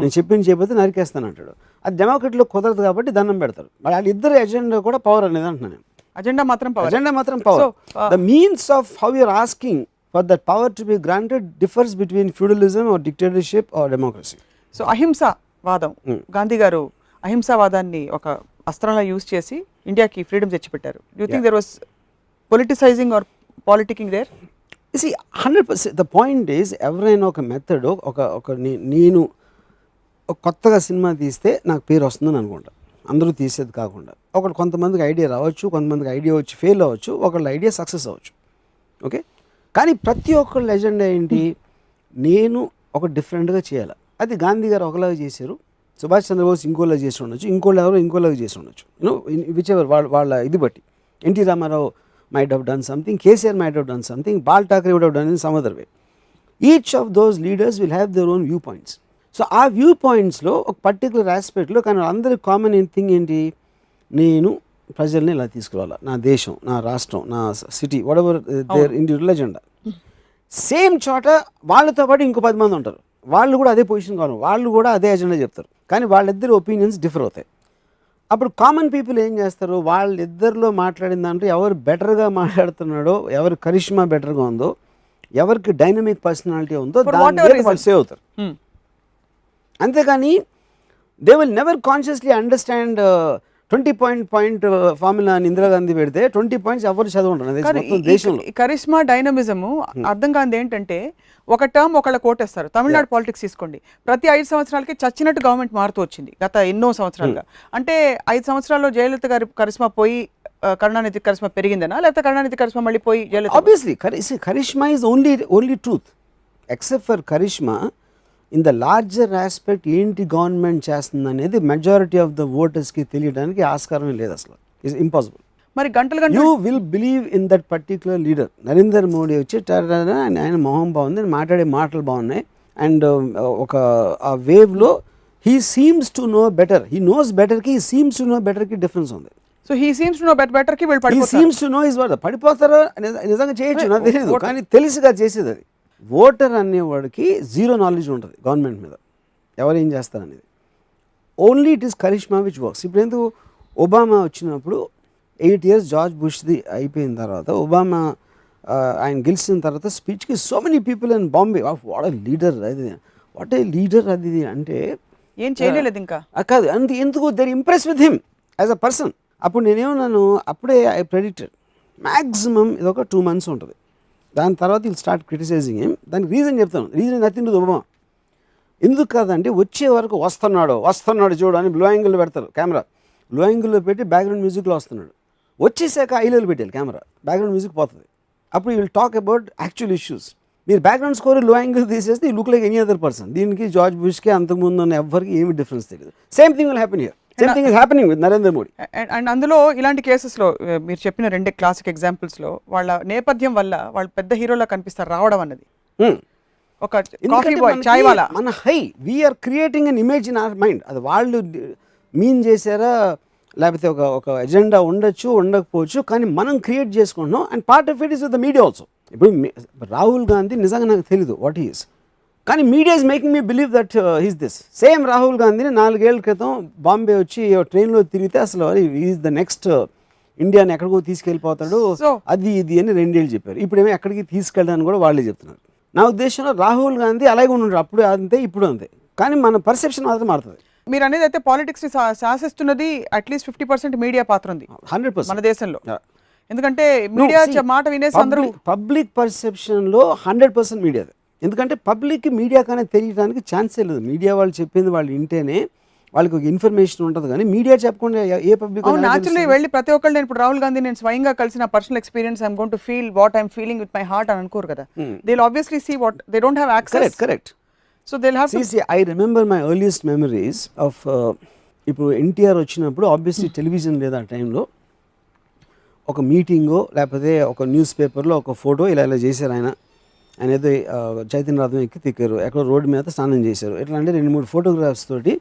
నేను చెప్పింది చేయకపోతే నరికేస్తాను అంటాడు. అది డెమోక్రటీలో కుదరదు కాబట్టి దండం పెడతారు. వాళ్ళిద్దరు ఎజెండా కూడా పవర్ అనేది అంటున్నాను. అజెండా మాత్రం power. The means of how you're asking for that power to be granted differs between feudalism or dictatorship or democracy. So అహింసావాదం, గాంధీ గారు అహింసావాదాన్ని ఒక అస్త్రంలా యూజ్ చేసి ఇండియాకి ఫ్రీడమ్ తెచ్చిపెట్టారు. You think there was politicizing or politicking there? See, 100%. The point is ఎవరైనా ఒక method నేను ఒక కొత్తగా సినిమా తీస్తే నాకు పేరు వస్తుందని అనుకుంటా, అందరూ తీసేది కాకుండా. కొంతమందికి ఐడియా రావచ్చు, కొంతమందికి ఐడియా వచ్చి ఫెయిల్ అవ్వచ్చు, ఒకళ్ళ ఐడియా సక్సెస్ అవ్వచ్చు. ఓకే, కానీ ప్రతి ఒక్కళ్ళ ఎజెండా ఏంటి? నేను ఒక డిఫరెంట్గా చేయాలి. అది గాంధీ గారు ఒకలాగా చేశారు, సుభాష్ చంద్రబోస్ ఇంకోలా చేసి ఉండొచ్చు, ఎవరో ఇంకోలాగా చేసి ఉండొచ్చు. విచ్ ఎవర్ వాళ్ళ ఇది బట్టి. NT Rama Rao might have done something, KCR might have done something, Bal Thackeray would have done in some other way. Each of those leaders will have their own viewpoints. So ఆ viewpointsలో ఒక పర్టికులర్ ఆస్పెక్ట్లో కానీ అందరి common thing ఏంటి? నేను ప్రజల్ని ఇలా తీసుకురావాలి, నా దేశం, నా రాష్ట్రం, నా city, whatever their individual agenda. Same చోట వాళ్ళతో పాటు ఇంకో 10 మంది ఉంటారు, వాళ్ళు కూడా అదే పొజిషన్ కావాలి, వాళ్ళు కూడా అదే ఎజెండా చెప్తారు, కానీ వాళ్ళిద్దరు ఒపీనియన్స్ డిఫర్ అవుతాయి. అప్పుడు కామన్ పీపుల్ ఏం చేస్తారు? వాళ్ళిద్దరిలో మాట్లాడిన దాంట్లో ఎవరు బెటర్గా మాట్లాడుతున్నాడో, ఎవరు కరిష్మా బెటర్గా ఉందో, ఎవరికి డైనమిక్ పర్సనాలిటీ ఉందో దాని వాళ్ళు సేవ్ అవుతారు. అంతేకాని they will never consciously understand 20 point formula అని ఇందిరాగాంధీ పెడితే 20 పాయింట్స్ ఎవరు చదవంటారు దేశంలో. కరిష్మా డైనమిజము అర్థం కాదు ఏంటంటే, ఒక టర్మ్ ఒకళ్ళ కోటేస్తారు. తమిళనాడు పాలిటిక్స్ తీసుకోండి, ప్రతి 5 సంవత్సరాలకి చచ్చినట్టు గవర్నమెంట్ మారుతూ వచ్చింది గత ఎన్నో సంవత్సరాలుగా. అంటే 5 సంవత్సరాల్లో జయలలిత గారి కరిష్మా పోయి కరుణానిధి కరిష్మా పెరిగిందనా, లేకపోతే కరుణానిధి కరిష్మా మళ్ళీ పోయి Jayalalithaa? Obviously charisma is only truth. Except for charisma, in the larger aspect ఏంటి గవర్నమెంట్ చేస్తుంది అనేది మెజారిటీ ఆఫ్ ద ఓటర్స్కి తెలియడానికి ఆస్కారమే లేదు అసలు. It's impossible. మరి గంటలు you will believe in that particular leader. Narendra Modi వచ్చి ఆయన మొహం బాగుంది, మాట్లాడే మాటలు బాగున్నాయి, అండ్ ఒక ఆ వేవ్లో he seems to know better, he knows బెటర్కి, హీ సీమ్స్ టు నో బెటర్కి డిఫరెన్స్ ఉంది. So he seems to know బెటర్కి వీళ్ళు పడిపోతారు. He seems to know is what. పడిపోతారో నిజంగా చేయొచ్చు, నాకు తెలియదు, కానీ తెలిసిగా చేసేది అది. ఓటర్ అనేవాడికి జీరో నాలెడ్జ్ ఉంటుంది గవర్నమెంట్ మీద, ఎవరు ఏం చేస్తారనేది. Only it is charisma which works. ఇప్పుడు ఎందుకు ఒబామా వచ్చినప్పుడు 8 years జార్జ్ బుష్ది అయిపోయిన తర్వాత, ఒబామా ఆయన గెలిచిన తర్వాత స్పీచ్కి so many people in Bombay, what a leader అది, వాట్ ఏ లీడర్ అది అంటే ఏం చేయలేదు ఇంకా కాదు. అంటే ఎందుకు they're impress with him as a person. అప్పుడు నేనేమన్నాను, అప్పుడే ఐ ప్రెడిక్టెడ్ మ్యాక్సిమం ఇది ఒక 2 months ఉంటుంది, దాని తర్వాత విల్ స్టార్ట్ క్రిటిసైజింగ్ హిమ్. దానికి రీజన్ చెప్తాను. Reason nothing to Obama. ఎందుకు కాదంటే వచ్చే వరకు వస్తున్నాడు చూడు అని బ్లో యాంగిల్లో పెడతారు కెమెరా, బ్లో యాంగిల్లో పెట్టి బ్యాక్గ్రౌండ్ మ్యూజిక్లో వస్తున్నాడు. వచ్చేసాక ఐలెవెల్ పెట్టాలి కెమెరా, బ్యాక్గ్రౌండ్ మ్యూజిక్ పోతుంది. అప్పుడు you will talk about actual issues. మీరు బ్యాక్గ్రౌండ్ స్కోర్ లో యాంగిల్ తీసేస్తే you look like any other person. దీనికి జార్జ్ బుష్కి అంతకుముందు ఉన్న ఎవరికి ఏమి డిఫరెన్స్ తెలియదు. Same thing will happen here. Same thing is happening with Narendra Modi. And అందులో ఇలాంటి కేసెస్లో మీరు చెప్పిన రెండే క్లాసిక్ ఎగ్జాంపుల్స్లో వాళ్ళ నేపథ్యం వల్ల వాళ్ళు పెద్ద హీరోలా కనిపిస్తారు రావడం అన్నది. ఒక కాఫీ బాయ్, చాయ్ వాలా, మన హై we are creating an image in our mind. అది వాళ్ళు మీన్ చేశారా లేకపోతే ఒక ఎజెండా ఉండొచ్చు ఉండకపోవచ్చు, కానీ మనం క్రియేట్ చేసుకుంటున్నాం. And part of it is with the media also. ఇప్పుడు రాహుల్ గాంధీ నిజంగా నాకు తెలీదు వాట్ ఈస్, కానీ media is making me believe that he's this. Same Rahul గాంధీని 4 ఏళ్ల క్రితం బాంబే వచ్చి ట్రైన్లో తిరిగితే అసలు ఈజ్ ద నెక్స్ట్ ఇండియాని ఎక్కడికో తీసుకెళ్ళిపోతాడు అది ఇది అని 2 ఏళ్ళు చెప్పారు. ఇప్పుడేమో ఎక్కడికి తీసుకెళ్ళడానికి కూడా వాళ్ళే చెప్తున్నారు. నా ఉద్దేశంలో రాహుల్ గాంధీ అలాగే ఉన్నాడు, అప్పుడు అంతే ఇప్పుడు అంతే, కానీ మన పర్సెప్షన్ మాత్రం మారుతుంది. మీరు అనేది అయితే పాలిటిక్స్ ని శాసిస్తున్నది అట్లీస్ట్ 50% మీడియా పాత్ర ఉంది 100% మన దేశంలో. ఎందుకంటే మీడియా మాట వినేసి అందరూ పబ్లిక్ పర్సెప్షన్లో 100% మీడియా. ఎందుకంటే పబ్లిక్కి మీడియా కానీ తెలియడానికి ఛాన్సే లేదు. మీడియా వాళ్ళు చెప్పింది వాళ్ళు వింటేనే వాళ్ళకి ఒక ఇన్ఫర్మేషన్ ఉంటుంది, కానీ మీడియా చెప్పకుండా ఏ పబ్లిక్. న్యాచురల్లీ వెళ్ళి ప్రతి ఒక్కళ్ళు నేను ఇప్పుడు రాహుల్ గాంధీ నేను స్వయంగా కలిసిన personal experience I'm going to feel what I'm feeling with my heart అని అనుకోరు కదా. They will obviously see what they don't have access. Correct. So they will have to see I remember my earliest memories of ఇప్పుడు ఎన్టీఆర్ వచ్చినప్పుడు obviously television లేదా ఆ టైంలో ఒక మీటింగో లేకపోతే ఒక న్యూస్ పేపర్లో ఒక ఫోటో ఇలా చేశారు. ఆయన ఏదో చైతన్య రథం ఎక్కి తిక్కారు, ఎక్కడో రోడ్డు మీద స్నానం చేశారు. ఎట్లా అంటే 2-3 ఫోటోగ్రాఫ్స్ తోటి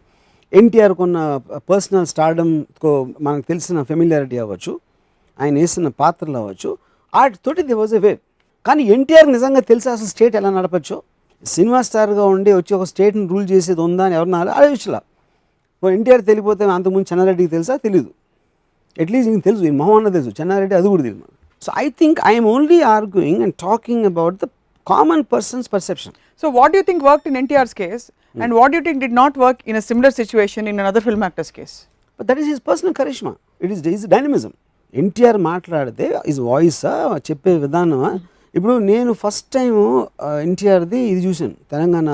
ఎన్టీఆర్ కొన్న పర్సనల్ స్టార్డమ్కో మనకు తెలిసిన ఫెమిలియారిటీ అవ్వచ్చు, ఆయన వేసిన పాత్రలు అవ్వచ్చు, వాటితోటి ది వాజ్ ఎ వే. కానీ ఎన్టీఆర్ నిజంగా తెలిసి అసలు స్టేట్ ఎలా నడపచ్చో, సినిమా స్టార్గా ఉండి వచ్చి ఒక స్టేట్ని రూల్ చేసేది ఉందా అని ఎవరన్నా ఆలోచించలా. ఎన్టీఆర్ తెలియపోతే అంతకుముందు చెన్నారెడ్డికి తెలుసా తెలీదు, అట్లీస్ట్ ఇంక తెలుసు, ఈ మొహం అన్న తెలుసు, చెన్నారెడ్డి అది కూడా తెలియదు. So I think I'm only arguing and talking about the common persons perception. So what do you think worked in NTR's case and what do you think did not work in a similar situation in another film actor's case? But that is his personal charisma. It is his dynamism. NTR మాట్లాడితే his వాయిసా చెప్పే విధానమా. ఇప్పుడు నేను first time ఎన్టీఆర్ది ఇది చూశాను, Telangana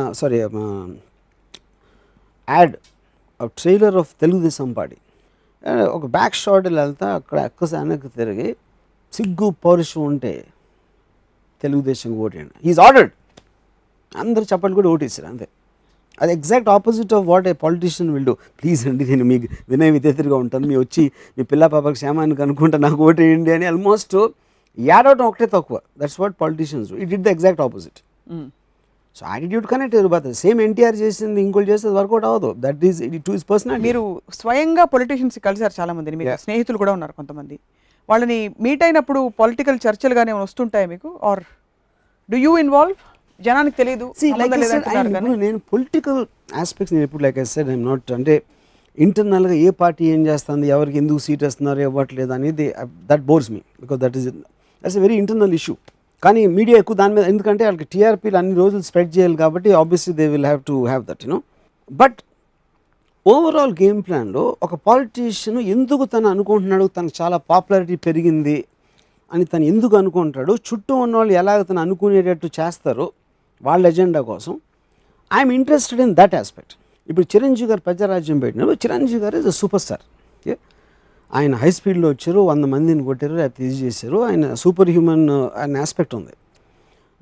add trailer of Telugu Desam party. ఒక back shot వెళ్తా అక్కడ వెనక్కి తిరిగి సిగ్గు పౌరుషం ఉంటే తెలుగుదేశం ఓటేయండి, హీఈస్ ఆర్డర్డ్. అందరూ చప్పట్లు కూడా ఓటేసారు అంతే. అది exact opposite of what a politician will do. Please అండి నేను మీకు వినయ విధేతగా ఉంటాను, మీ వచ్చి మీ పిల్ల పాపకి క్షేమానికి అనుకుంటా నాకు ఓటేయండి అని ఆల్మోస్ట్ యాడవటం ఒకటే తక్కువ. That's what politicians do. It did the exact opposite. So attitude connect but same NTR చేసింది ఇంకోటి చేస్తే వర్కౌట్ అవ్వదు. That is it to his personality. మీరు స్వయంగా పొలిటీషియన్స్ కలిసారు చాలా మందిని, మీకు స్నేహితులు కూడా ఉన్నారు కొంతమంది. వాళ్ళని మీట్ అయినప్పుడు పొలిటికల్ చర్చలుగానే వస్తుంటాయి మీకు, ఆర్ డూ యూ ఇన్వాల్వ్? జనానికి తెలియదు నేను పొలిటికల్ ఆస్పెక్ట్స్ నేను ఎప్పుడు like I said I'm not, అంటే ఇంటర్నల్గా ఏ పార్టీ ఏం చేస్తుంది, ఎవరికి ఎందుకు సీట్ వస్తున్నారు ఇవ్వట్లేదు అనేది that bores me, because that's a very internal issue. కానీ మీడియా ఎక్కువ దాని మీద, ఎందుకంటే వాళ్ళకి టీఆర్పీలు అన్ని రోజులు స్ప్రెడ్ చేయాలి కాబట్టి obviously they will have to have that you know. But overall game ప్లాన్లో ఒక పాలిటీషియన్ ఎందుకు తను అనుకుంటున్నాడు తనకు చాలా పాపులారిటీ పెరిగింది అని తను ఎందుకు అనుకుంటాడు, చుట్టూ ఉన్న వాళ్ళు ఎలాగ తను అనుకునేటట్టు చేస్తారో వాళ్ళ ఎజెండా కోసం, I'm interested in that aspect. ఇప్పుడు చిరంజీవి గారు ప్రజారాజ్యం పెట్టినప్పుడు చిరంజీవి గారు ఇస్ అ సూపర్ స్టార్. ఆయన హై స్పీడ్లో వచ్చారు, 100 మందిని కొట్టారు, లేకపోతే ఇది చేశారు, ఆయన సూపర్ హ్యూమన్ అనే ఆస్పెక్ట్ ఉంది.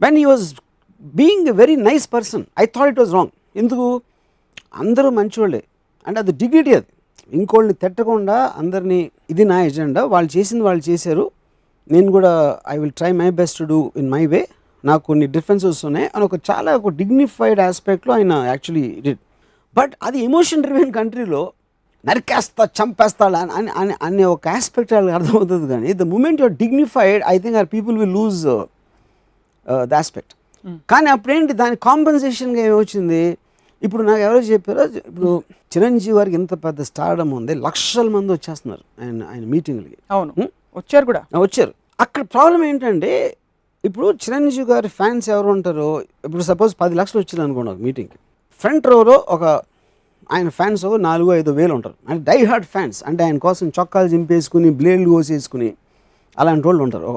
When he was being a very nice person I thought it was wrong. ఎందుకు, అందరూ మంచివాళ్ళే అంటే అది డిగ్నిటీ, అది ఇంకోళ్ళని తిట్టకుండా అందరినీ ఇది నా ఎజెండా, వాళ్ళు చేసింది వాళ్ళు చేశారు, నేను కూడా I will try my best to do in my way, నాకు కొన్ని డిఫరెన్సెస్ ఉన్నాయి అని ఒక చాలా ఒక డిగ్నిఫైడ్ ఆస్పెక్ట్లో ఆయన యాక్చువల్లీ డిడ్. బట్ అది ఎమోషన్ డ్రివెన్ కంట్రీలో నరికేస్తా చంపేస్తాడు అని అనే ఒక ఆస్పెక్ట్ వాళ్ళకి అర్థమవుతుంది. కానీ the moment you're dignified I think or people will lose the aspect. కానీ అప్పుడేంటి దాని కాంపెన్సేషన్గా ఏమొచ్చింది, ఇప్పుడు నాకు ఎవరో చెప్పారో, ఇప్పుడు చిరంజీవి గారికి ఇంత పెద్ద స్టార్డమ్ ఉంది, లక్షల మంది వచ్చేస్తున్నారు ఆయన మీటింగ్లకి. అవును వచ్చారు కూడా వచ్చారు. అక్కడ ప్రాబ్లం ఏంటంటే ఇప్పుడు చిరంజీవి గారి ఫ్యాన్స్ ఎవరు ఉంటారో, ఇప్పుడు సపోజ్ 10 లక్షలు వచ్చింది అనుకోండి ఒక మీటింగ్కి, ఫ్రంట్ రోలో ఒక ఆయన ఫ్యాన్స్ 4-5 వేలు ఉంటారు, అంటే డై హార్డ్ ఫ్యాన్స్, అంటే ఆయన కోసం చొక్కాలు చింపేసుకుని బ్లేడ్లు కోసేసుకుని అలాంటి వాళ్ళు ఉంటారు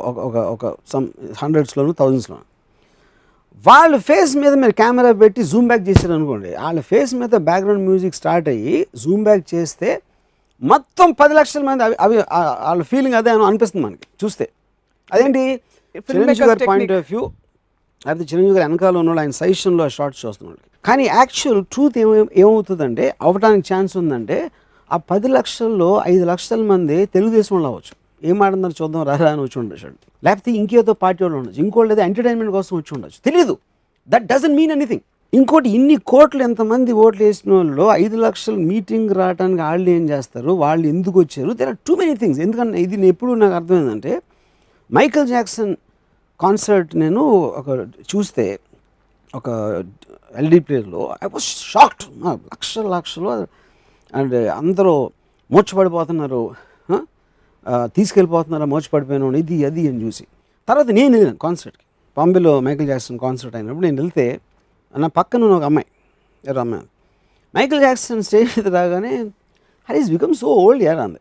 ఒక సమ్ 100స్లోను 1000స్లోను. వాళ్ళ ఫేస్ మీద మీరు కెమెరా పెట్టి జూమ్ బ్యాక్ చేశారు అనుకోండి, వాళ్ళ ఫేస్ మీద బ్యాక్గ్రౌండ్ మ్యూజిక్ స్టార్ట్ అయ్యి జూమ్ బ్యాక్ చేస్తే మొత్తం 10 లక్షల మంది అవి వాళ్ళ ఫీలింగ్ అదే అనిపిస్తుంది మనకి చూస్తే. అదేంటి చిరంజీవి గారి పాయింట్ ఆఫ్ వ్యూ, అయితే చిరంజీవి గారి వెనకాల ఉన్నవాళ్ళు ఆయన సజెషన్లో షార్ట్స్ చూస్తున్నాడు. కానీ యాక్చువల్ ట్రూత్ ఏమవుతుందంటే, అవ్వడానికి ఛాన్స్ ఉందంటే, ఆ 10 లక్షల్లో 5 లక్షల మంది తెలుగుదేశం వాళ్ళు అవ్వచ్చు, ఏం ఆడుతున్నారు చూద్దాం రారా అని వచ్చి ఉండొచ్చు, లేకపోతే ఇంకేదో పార్టీ వాళ్ళు ఉండొచ్చు, ఇంకోటి ఏదో ఎంటర్టైన్మెంట్ కోసం వచ్చి ఉండొచ్చు, తెలియదు. That doesn't mean anything. ఇంకోటి ఇన్ని కోట్లు ఎంతమంది ఓట్లు వేసిన వాళ్ళు 5 లక్షల మీటింగ్ రావడానికి వాళ్ళు ఏం చేస్తారు, వాళ్ళు ఎందుకు వచ్చారు, there are too many things. ఎందుకంటే ఇది ఎప్పుడు నాకు అర్థమైందంటే, మైకేల్ జాక్సన్ కాన్సర్ట్ నేను ఒక చూస్తే ఒక ఎల్డీ ప్లేయర్లో ఐ వాజ్ షాక్డ్. లక్షలు అండ్ అందరూ మోర్చపడిపోతున్నారు, తీసుకెళ్ళిపోతున్నారు మోర్చపడిపోయిన ఇది అది అని చూసి. తర్వాత నేను వెళ్ళాను కాన్సర్ట్కి, బాంబేలో మైకేల్ జాక్సన్ కాన్సర్ట్ అయినప్పుడు నేను వెళ్తే నా పక్కన ఒక అమ్మాయి, ఎవరు అమ్మాయి, మైకేల్ జాక్సన్ స్టేజ్ మీద రాగానే her is become so old యార్ అంది.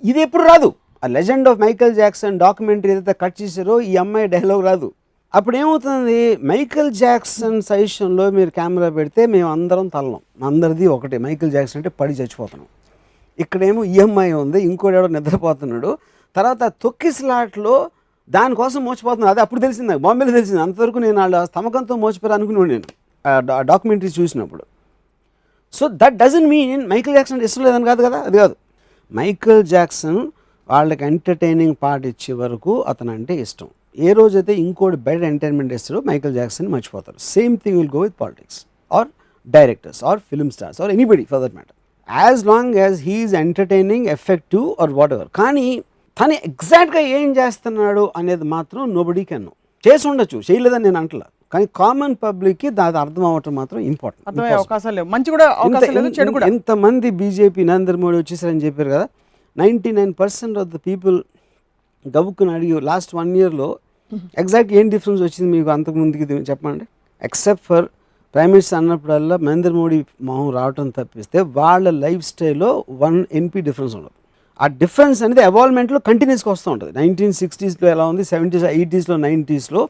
ఇది ఎప్పుడు రాదు, ఆ legend of Michael Jackson documentary ఏదైతే కట్ చేశారో ఈ అమ్మాయి డైలాగ్ రాదు. అప్పుడు ఏమవుతుంది, మైకేల్ జాక్సన్ సజెషన్లో మీరు కెమెరా పెడితే మేము అందరం తల్లం, అందరిది ఒకటే, మైకేల్ జాక్సన్ అంటే పడి చచ్చిపోతున్నాం. ఇక్కడేమో ఈఎంఐ ఉంది, ఇంకోటి ఎవడో నిద్రపోతున్నాడు, తర్వాత తొక్కిస్లాట్లో దానికోసం మోసపోతున్నాను. అది అప్పుడు తెలిసింది నాకు, బాంబేలో తెలిసింది. అంతవరకు నేను వాళ్ళ స్తమకంతో మోసపోయారు అనుకున్నాను నేను డాక్యుమెంటరీ చూసినప్పుడు. So that doesn't mean Michael Jackson ఇష్టం లేదని కాదు కదా, అది కాదు. మైకేల్ జాక్సన్ వాళ్ళకి ఎంటర్టైనింగ్ పార్ట్ ఇచ్చే వరకు అతను అంటే ఇష్టం. ఏ రోజైతే ఇంకోటి బెటర్ ఎంటర్టైన్మెంట్ ఇస్తారో మైకేల్ జాక్సన్ మర్చిపోతారు. Same thing will go with politics or directors or film stars or anybody for that matter, as long as he is entertaining, effective or whatever. కానీ తను ఎగ్జాక్ట్గా ఏం చేస్తున్నాడు అనేది మాత్రం నోబడీ కెన్ నో. చేసి ఉండొచ్చు, చేయలేదని నేను అంటలా, కానీ కామన్ పబ్లిక్కి దాని అర్థం అవ్వటం మాత్రం ఇంపార్టెంట్. అర్థమయ్యే అవకాశాలు లేవు, మంచి కూడా అవకాశం లేదు, చెడు కూడా. ఎంతమంది బీజేపీ నరేంద్ర మోడీ వచ్చేసారని చెప్పారు కదా, 99% ఆఫ్ ద పీపుల్ గబుక్కుని అడిగి లాస్ట్ 1 yearలో ఎగ్జాక్ట్ ఏం డిఫరెన్స్ వచ్చింది మీకు అంతకు ముందుకి చెప్పండి. ఎక్సెప్ట్ ఫర్ ప్రైమ్ మినిస్టర్ అన్నప్పుడల్లా నరేంద్ర మోడీ మొహం రావటం తప్పిస్తే వాళ్ళ లైఫ్ స్టైల్లో 1 MP డిఫరెన్స్ ఉండదు. ఆ డిఫరెన్స్ అనేది ఎవాల్వ్మెంట్లో కంటిన్యూస్గా వస్తూ ఉంటుంది. 1960sలో ఎలా ఉంది, 70s, 80sలో, 90sలో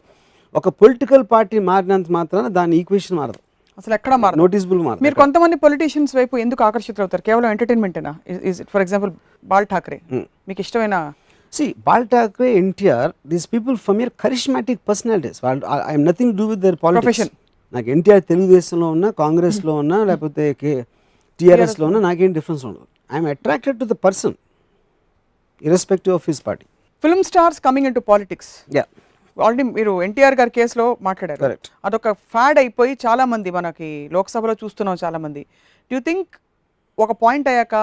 ఒక పొలిటికల్ పార్టీ మారినంత మాత్రాన దాని ఈక్వేషన్ మారదు, అసలు ఎక్కడ మారదు, నోటీసబుల్ మారదు. మీరు కొంతమంది పొలిటీషియన్స్ వైపు ఎందుకు ఆకర్షితులవుతారు, కేవలం ఎంటర్టైన్మెంటేనా? ఫర్ ఎగ్జాంపుల్ బాల్ ఠాక్రే మీకు ఇష్టమైన? Ball Thackeray, NTR, these people from your charismatic personalities. I'm nothing to do with their politics. నాకు ఎన్టీఆర్ తెలుగుదేశంలో ఉన్నా, కాంగ్రెస్లో ఉన్నా, లేకపోతే టీఆర్ఎస్లో ఉన్నా నాకేం డిఫరెన్స్ ఉండదు. I'm attracted to the person irrespective of his party. Film stars coming into politics, already మీరు ఎన్టీఆర్ గారి కేసులో మాట్లాడారు. Correct. అదొక ఫ్యాడ్ అయిపోయి చాలా మంది మనకి లోక్సభలో చూస్తున్నాం చాలా మంది. డూ యూ థింక్ ఒక పాయింట్ అయ్యాక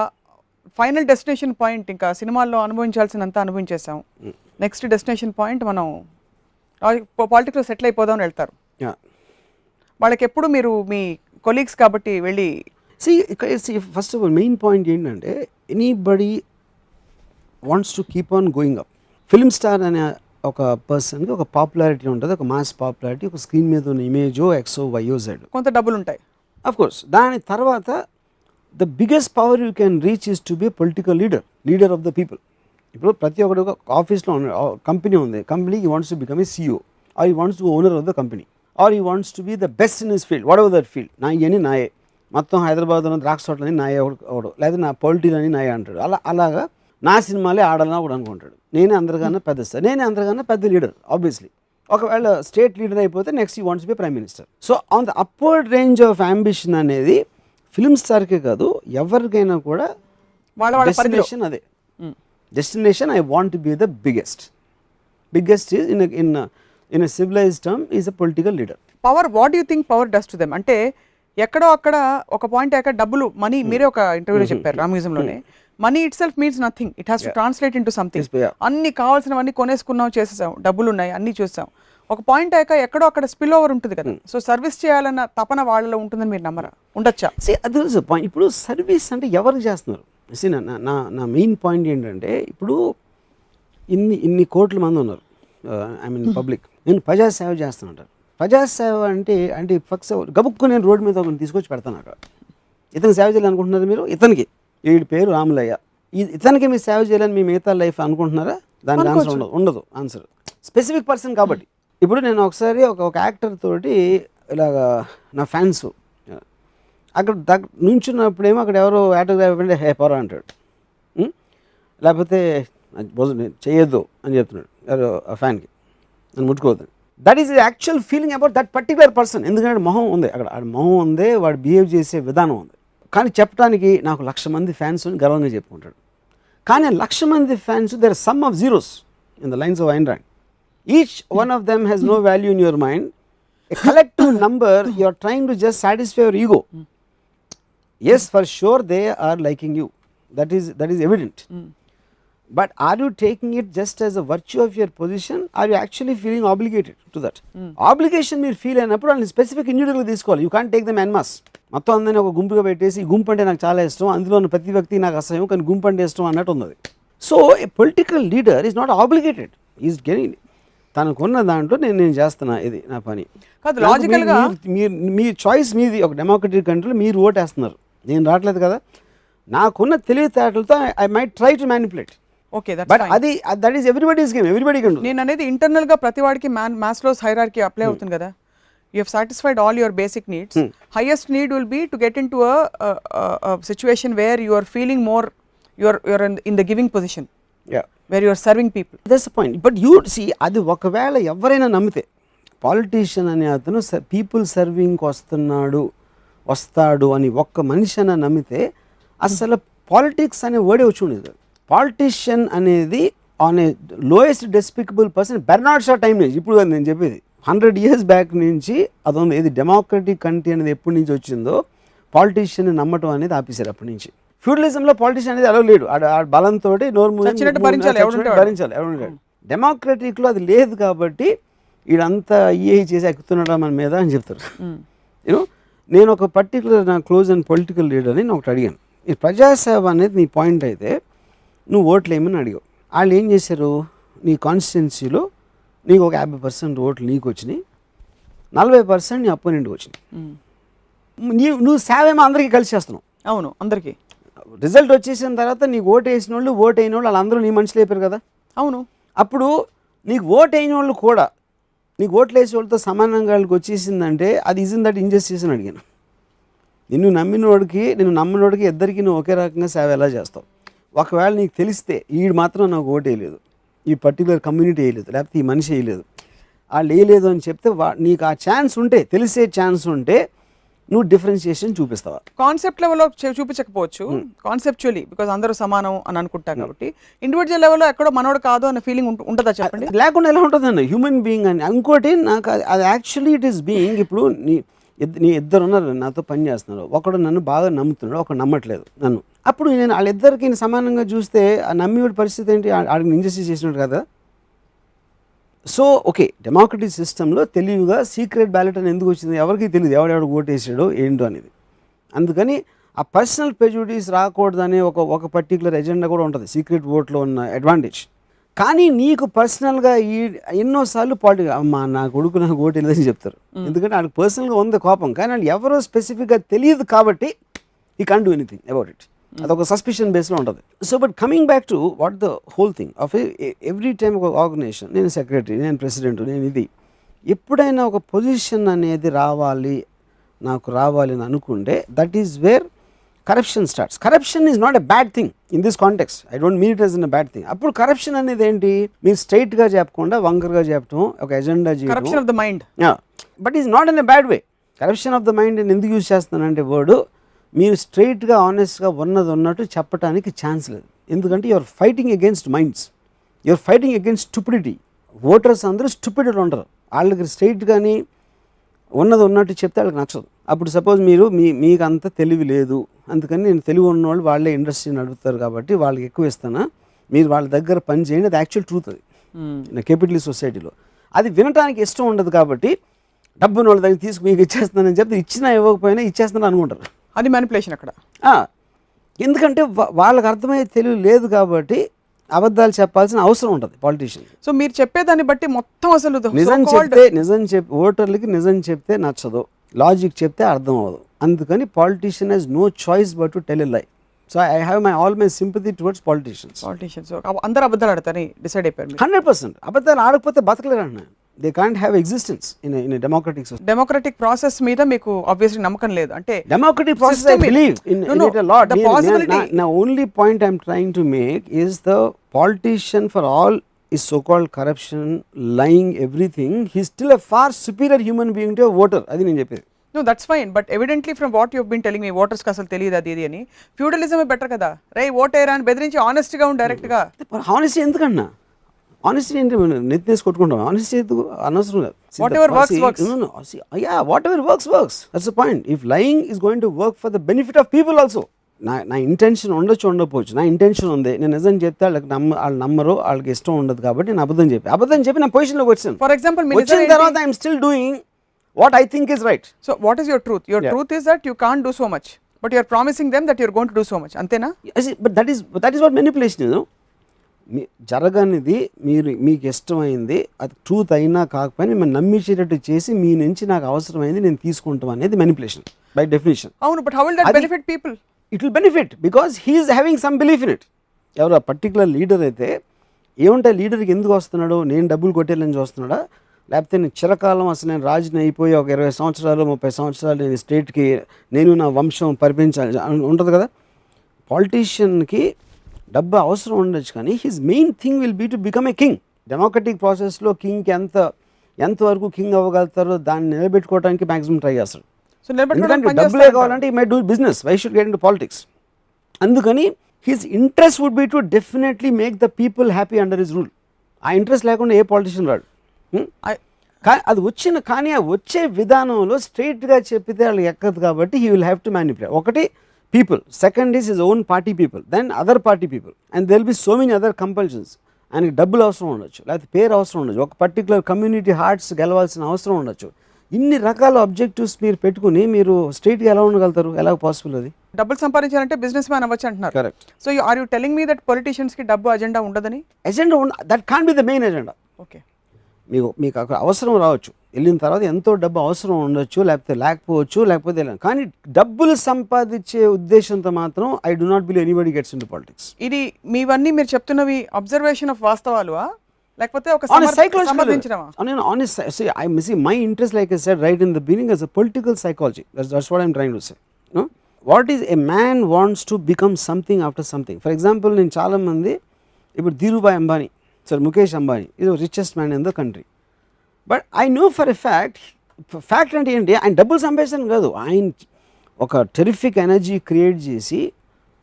ఫైనల్ డెస్టినేషన్ పాయింట్ ఇంకా సినిమాల్లో అనుభవించాల్సినంత అనుభవించేసాం, నెక్స్ట్ డెస్టినేషన్ పాయింట్ మనం పాలిటిక్స్లో సెటిల్ అయిపోదాం అని వెళ్తారు? వాళ్ళకి ఎప్పుడు మీరు మీ కొలీగ్స్ కాబట్టి వెళ్ళి first of all main point ఏంటంటే, anybody wants to keep on going up. Film star అనే ఒక పర్సన్కి ఒక పాపులారిటీ ఉంటుంది, ఒక మాస్ పాపులారిటీ, ఒక స్క్రీన్ మీద ఉన్న ఇమేజో ఎక్సో వైయో జెడ్, కొంత డబ్బులు ఉంటాయి అఫ్ కోర్స్. దాని తర్వాత the biggest power you can reach is to be political leader of the people. ఇప్పుడు ప్రతి ఒక్కరు ఒక ఆఫీస్లో కంపెనీ ఉంది, కంపెనీకి wants to become a CEO or he wants to owner of the company or he wants to be the best in his field, whatever that field. నా ఇవన్నీ నాయే, మొత్తం హైదరాబాద్లో ద్రాక్ష తోటలని నాయే ఒకడు, లేదా నా పొలిటీలని నాయే అంటాడు. అలాగా నా సినిమాలే ఆడాలని కూడా అనుకుంటాడు. నేనే అందరికన్నా పెద్ద స్టార్, నేనే అందరికన్నా పెద్ద లీడర్. ఆబ్వియస్లీ ఒకవేళ స్టేట్ లీడర్ అయిపోతే next he wants be prime minister. So on the upward range of ambition అనేది ఫిల్మ్ స్టార్కే కాదు, ఎవరికైనా కూడా డెస్టినేషన్ అదే. Destination I want be the biggest is in civilized term is a political leader. Power, what you think power does to them? అంటే ఎక్కడో అక్కడ ఒక పాయింట్ అయ్యాక డబ్బులు, మనీ, మీరే ఒక ఇంటర్వ్యూలో చెప్పారు రామ్యూజియంలోనే, money itself means nothing, it has to translate into something. అన్ని కావాల్సినవన్నీ కొనేసుకున్నాం, చేసేసాం, డబ్బులు ఉన్నాయి, అన్నీ చూసాం. ఒక పాయింట్ అయ్యాక ఎక్కడో అక్కడ స్పిల్ ఓవర్ ఉంటుంది కదా. సో సర్వీస్ చేయాలన్న తపన వాళ్ళలో ఉంటుందని మీరు నమ్మరా? ఉండొచ్చా? అది పాయింట్. ఇప్పుడు సర్వీస్ అంటే ఎవరికి చేస్తున్నారు? నా మెయిన్ పాయింట్ ఏంటంటే, ఇప్పుడు ఇన్ని కోట్ల మంది ఉన్నారు, ఐ మీన్ పబ్లిక్, నేను ప్రజాసేవ చేస్తానంటారు. ప్రజాసేవ అంటే గబుక్కు నేను రోడ్డు మీద ఒకరిని తీసుకొచ్చి పెడతాను అక్కడ, ఇతనికి సేవ చేయాలనుకుంటున్నారు మీరు, ఇతనికి వీడి పేరు రాములయ్య, ఇతనికి మీరు సేవ చేయాలని మీ మిగతా లైఫ్ అనుకుంటున్నారా? దానికి ఆన్సర్ ఉండదు ఆన్సర్ స్పెసిఫిక్ పర్సన్ కాబట్టి. ఇప్పుడు నేను ఒకసారి ఒక యాక్టర్ తోటి ఇలాగా నా ఫ్యాన్స్ అక్కడ నుంచున్నప్పుడేమో అక్కడ ఎవరో ఆటోగ్రాఫ్ అంటే హే పొర అంటాడు, లేకపోతే చేయొద్దు అని చెప్తున్నాడు ఎవరో ఆ ఫ్యాన్కి, నన్ను ముట్టుకోవద్దు. That is actual feeling about that particular person. ఎందుకంటే మొహం ఉంది అక్కడ, మొహం ఉంది, వాడు బిహేవ్ చేసే విధానం ఉంది. కానీ చెప్పడానికి నాకు 1,00,000 మంది ఫ్యాన్స్ అని గర్వంగా చెప్పుకుంటాడు. కానీ 1,00,000 మంది fans there some of zeros in the lines of Ayn Rand. Each one of them has no value in your mind. A collective number, you are trying to just satisfy your ego. Yes, for sure they are liking you. That is evident. But are you taking it just as a virtue of your position? Are you actually feeling obligated to that? Obligation మీరు feel అయినప్పుడు వాళ్ళని specific ఇండివిజువల్గా తీసుకోవాలి. You can't take them en masse. మొత్తం అందరినీ ఒక గుంపుగా పెట్టేసి ఈ గుంపు అంటే నాకు చాలా ఇష్టం, అందులో ఉన్న ప్రతి వ్యక్తి నాకు అసహ్యం, కానీ గుంపు అంటే ఇష్టం అన్నట్టు ఉన్నది. So A political leader is not obligated, is getting తనకున్న దాంట్లో నేను చేస్తున్నా, ఇది నా పని కాదు. లాజికల్గా మీ చాయిస్ మీది. ఒక డెమోక్రటిక్ కంట్రీలో మీరు ఓటేస్తున్నారు, నేను రావట్లేదు కదా. నాకున్న తెలివితేటలతో I might try to manipulate. Okay, but అది that is everybody's game, everybody can do. నేను అనేది ఇంటర్నల్ గా ప్రతి వాడికి మాస్లోస్ హైరార్కీ అప్లై అవుతుంది కదా. You have satisfied all your basic needs. Highest need will be to get in to situation where you are feeling more, you're in the giving position, where you are serving people. That's the point. But you see, అది ఒకవేళ ఎవరైనా నమ్మితే, politician అనే అతను people సర్వింగ్కి వస్తాడు అని ఒక్క మనిషి అని నమ్మితే అసలు పాలిటిక్స్ అనే వర్డే వచ్చి ఉండేది. పాలిటీషియన్ అనేది on a lowest despicable person Bernard Shaw time నుంచి, ఇప్పుడు నేను చెప్పేది 100 years బ్యాక్ నుంచి అదొంది. ఏది డెమోక్రటిక్ కంట్రీ అనేది ఎప్పటి నుంచి వచ్చిందో పాలిటీషియన్ నమ్మటం అనేది ఆపేశారు అప్పటి నుంచి. ఫ్యూడలిజంలో పాలిటీషియన్ అనేది అలా లేడు, ఆ బలంతో నోరు భరించాలి ఎవరుంటాడు. డెమోక్రటిక్లో అది లేదు కాబట్టి వీడంతా చేసి ఎక్కుతున్నాడా మన మీద అని చెప్తారు. యూనో, నేను ఒక పర్టికులర్ నా క్లోజ్ అండ్ పొలిటికల్ లీడర్ని నేను ఒకటి అడిగాను, ఈ ప్రజాసేవ అనేది నీ పాయింట్ అయితే నువ్వు ఓట్లు వేయమని అడిగావు. వాళ్ళు ఏం చేశారు, నీ కాన్స్టిట్యున్సీలో నీకు ఒక 50% ఓట్లు నీకు వచ్చినాయి, 40% నీ అపోనెంట్కి వచ్చినాయి. నువ్వు సేవ ఏమో అందరికీ కలిసి చేస్తున్నావు. అవును, అందరికీ. రిజల్ట్ వచ్చేసిన తర్వాత నీకు ఓటు వేసిన వాళ్ళు, ఓటు అయిన వాళ్ళు వాళ్ళందరూ నీ మనుషులు అయిపోయారు కదా. అవును. అప్పుడు నీకు ఓటు అయిన వాళ్ళు కూడా నీకు ఓట్లు వేసే వాళ్ళతో సమానంగా వాళ్ళకి వచ్చేసిందంటే అది ఇన్ దట్ ఇంజస్టిస్ అని అడిగాను. నిన్ను నమ్మినోడికి ఇద్దరికి నువ్వు ఒకే రకంగా సేవ ఎలా చేస్తావు? ఒకవేళ నీకు తెలిస్తే వీడు మాత్రం నాకు ఓటు వేయలేదు, ఈ పర్టికులర్ కమ్యూనిటీ వేయలేదు, లేకపోతే ఈ మనిషి వేయలేదు, వాళ్ళు వేయలేదు అని చెప్తే నీకు ఆ ఛాన్స్ ఉంటే, తెలిసే ఛాన్స్ ఉంటే నువ్వు డిఫరెన్షియేషన్ చూపిస్తావా? కాన్సెప్ట్ లెవెల్లో చూపించకపోవచ్చు, కాన్సెప్చువల్లీ, బికాజ్ అందరూ సమానం అని అనుకుంటాం కాబట్టి. ఇండివిజువల్ లెవెల్లో ఎక్కడో మనోడు కాదు అనే ఫీలింగ్ ఉంటుందా చెప్పండి? లేకుండా ఎలా ఉంటుందండి హ్యూమన్ బీయింగ్ అని. ఇంకోటి నాకు అది యాక్చువల్లీ ఇట్ ఈస్ బీయింగ్. ఇప్పుడు నీ ఇద్దరు ఉన్నారు నాతో పని చేస్తున్నారు, ఒకడు నన్ను బాగా నమ్ముతున్నాడు, ఒకడు నమ్మట్లేదు నన్ను. అప్పుడు నేను వాళ్ళిద్దరికి సమానంగా చూస్తే ఆ నమ్మివాడి పరిస్థితి ఏంటి? ఆడికి ఇంజస్టిస్ చేసినట్టు కదా. సో ఓకే, డెమోక్రటిక్ సిస్టంలో తెలివిగా సీక్రెట్ బ్యాలెట్ అని ఎందుకు వచ్చింది ఎవరికి తెలియదు, ఎవడెవడు ఓటు వేసాడో ఏంటో అనేది. అందుకని ఆ పర్సనల్ ప్రెజుడిస్ రాకూడదనే ఒక పర్టికులర్ ఎజెండా కూడా ఉంటుంది సీక్రెట్ ఓట్లో ఉన్న అడ్వాంటేజ్. కానీ నీకు పర్సనల్గా ఎన్నోసార్లు అమ్మా నా కొడుకు నాకు ఓటు వెళ్ళదని చెప్తారు, ఎందుకంటే వాళ్ళకి పర్సనల్గా ఉంది కోపం, కానీ వాళ్ళు ఎవరో స్పెసిఫిక్గా తెలియదు కాబట్టి ఈ can't do anything about it. అదొక సస్పిషన్ బేస్లో ఉంటుంది. So but coming back to what the whole thing of every time ఒక ఆర్గనైజేషన్, నేను సెక్రటరీ, నేను ప్రెసిడెంట్, నేను ఇది, ఎప్పుడైనా ఒక పొజిషన్ అనేది నాకు రావాలి అని అనుకుంటే that is where corruption starts. Corruption is not a bad thing in this context. I don't mean it as in a bad thing. అప్పుడు కరప్షన్ అనేది ఏంటి, మీరు స్ట్రైట్గా చెప్పకుండా వంకరగా చెప్పడం, ఒక ఎజెండా చేయడం. Corruption of the mind. But is not in a bad way. Corruption of the mind నేను ఎందుకు యూజ్ చేస్తానంటే వర్డ్, మీరు స్ట్రైట్గా ఆనెస్ట్గా ఉన్నట్టు చెప్పడానికి ఛాన్స్ లేదు. ఎందుకంటే you're fighting against minds, you're fighting against stupidity. Voters అందరూ స్టూపిడిటీ ఉండరు, వాళ్ళకి స్ట్రైట్ కానీ ఉన్నట్టు చెప్తే వాళ్ళకి నచ్చదు. అప్పుడు సపోజ్ మీకు అంత తెలివి లేదు, అందుకని నేను తెలివి ఉన్నవాళ్ళు వాళ్ళే ఇండస్ట్రీ నడుపుతారు కాబట్టి వాళ్ళకి ఎక్కువ ఇస్తానా, మీరు వాళ్ళ దగ్గర పని చేయండి, అది యాక్చువల్ ట్రూత్. అది నా కేపిటలిస్ట్ సొసైటీలో అది వినటానికి ఇష్టం ఉండదు కాబట్టి డబ్బును వాళ్ళ దగ్గర మీకు ఇచ్చేస్తానని చెప్తే ఇచ్చినా ఇవ్వకపోయినా ఇచ్చేస్తాను అనుకుంటారు. అది మ్యానిపులేషన్ అక్కడ. ఎందుకంటే వాళ్ళకి అర్థమయ్యే తెలివి లేదు కాబట్టి అబద్ధాలు చెప్పాల్సిన అవసరం ఉంటుంది పాలిటీషియన్. సో మీరు చెప్పేదాన్ని బట్టి మొత్తం అసలు ఓటర్లకి నిజం చెప్తే నచ్చదు, లాజిక్ చెప్తే అర్థం అవ్వదు. అందుకని politician has no choice but to tell a lie. So I have all my sympathy towards politicians. అందరూ అబద్ధాలు ఆడతారని డిసైడ్ అయిపోయారు. 100% అబద్ధాలు ఆడకపోతే బతకలేరు అంటున్నాను. They can't have existence in democratic system. Democratic process మీద మీకు ఆబ్వియస్లీ నమ్మకం లేదు అంటే. Democratic process I believe in it a lot. The only point I'm trying to make is the politician, for all his so-called corruption, lying, everything, he's still a far superior human being to a voter. అది నేను చెప్పేది. No that's fine, but evidently from what you've been telling me ఓటర్స్కి అసలు తెలియదు అది ఇది అని. ఫ్యూడలిజమే better కదా, రే ఓటేరా అని బెదిరించి ఆనెస్ట్గా ఉండి డైరెక్ట్గా. హానెస్టీ ఎందుకన్నా? ఆనెస్టీ ఏంటి? నెత్తేసి కొట్టుకుంటాం. ఆనెస్టీ ఎందుకు? అనవసరం లేదు. Whatever works, works. Yeah, whatever works, works. That's the point. If lying is going to work for the benefit of people also. నా ఇంటెన్షన్ ఉండొచ్చు ఉండకపోవచ్చు, నా ఇంటెన్షన్ ఉంది, నేను నిజం చెప్తే వాళ్ళకి వాళ్ళు నమ్మరు, వాళ్ళకి ఇష్టం ఉండదు కాబట్టి నేను అబద్ధం చెప్పి నా పొజిషన్లోకి వచ్చాను. ఫర్ ఎగ్జాంపుల్ వచ్చిన తర్వాత I'm still doing what I think is right. So what is your truth? Your truth is that you can't do so much, but you're promising them that you're going to do so much, అంతేనా? But that is what manipulation is. జరగనిది మీకు ఇష్టమైంది, అది truth అయినా కాకపోయినా మిమ్మల్ని నమ్మించేటట్టు చేసి మీ నుంచి నాకు అవసరమైంది నేను తీసుకుంటాం అనేది మెనిపులేషన్ బై డెఫినేషన్. అవును, but how will that benefit people? It will benefit because he's having some belief in it. ఎవరు పర్టికులర్ లీడర్ అయితే ఏముంటే లీడర్కి ఎందుకు వస్తున్నాడు? నేను డబ్బులు కొట్టేయాలని చూస్తున్నాడా, లేకపోతే నేను చిరకాలం అసలు నేను రాజుని అయిపోయి ఒక 20 సంవత్సరాలు 30 సంవత్సరాలు నేను స్టేట్కి నేను నా వంశం పరిపించాలి ఉంటుంది కదా. పాలిటీషియన్కి డబ్బు అవసరం ఉండొచ్చు, కానీ his main thing will be to become a king. Democratic ప్రాసెస్లో కింగ్కి ఎంతవరకు కింగ్ అవ్వగలుగుతారో దాన్ని నిలబెట్టుకోవడానికి మ్యాక్సిమం ట్రై చేస్తాడు. ఎందుకంటే డబ్బులే కావాలంటే ఈ may do business, why should get in to politics. అందుకని his interest would be to definitely make the people happy under his rule. ఆ ఇంట్రెస్ట్ లేకుండా ఏ పాలిటిషియన్ రాడు. కానీ ఆ వచ్చే విధానంలో స్ట్రైట్గా చెప్పితే వాళ్ళు ఎక్కదు కాబట్టి he will have to manipulate. ఒకటి people, second is his own party people, then other party people, and there will be so many other compulsions. ఆయనకి డబ్బులు అవసరం ఉండొచ్చు, లేకపోతే పేరు అవసరం ఉండొచ్చు, ఒక పర్టికులర్ కమ్యూనిటీ హార్ట్స్ గెలవాల్సిన అవసరం ఉండొచ్చు. ఇన్ని రకాల ఆబ్జెక్టివ్స్ మీరు పెట్టుకుని మీరు స్ట్రైట్గా ఎలా ఉండగలుగుతారు? ఎలా పాసిబుల్ అది? డబ్బులు సంపాదించాలంటే బిజినెస్ మ్యాన్ అవ్వచ్చు అంటున్నారు. Correct. So are you telling me that పొలిటీషియన్స్కి డబ్బు అజెండా ఉండదని? Agenda that can't be the main agenda. Okay, మీకు అక్కడ అవసరం రావచ్చు, వెళ్ళిన తర్వాత ఎంతో డబ్బు అవసరం ఉండొచ్చు, లేకపోవచ్చు, లేకపోతే కానీ డబ్బులు సంపాదించే ఉద్దేశంతో మాత్రం I do not believe anybody gets in to politics. ఇది మీవన్నీ మీరు చెప్తున్నవి అబ్జర్వేషన్ ఆఫ్ వాస్తవాలు లేకపోతే ఒక సంబంధించినవా? My interest like I said right in the beginning as a political psychology. That's what I'm trying to say. No? What is a man wants to become something after something. For example, నేను చాలా మంది ఇప్పుడు Dhirubhai Ambani, Mukesh Ambani is the richest man in the country. But I know for a fact అంటే ఏంటి, ఆయన డబ్బులు సంపాదించడం కాదు, ఆయన ఒక టెరిఫిక్ ఎనర్జీ క్రియేట్ చేసి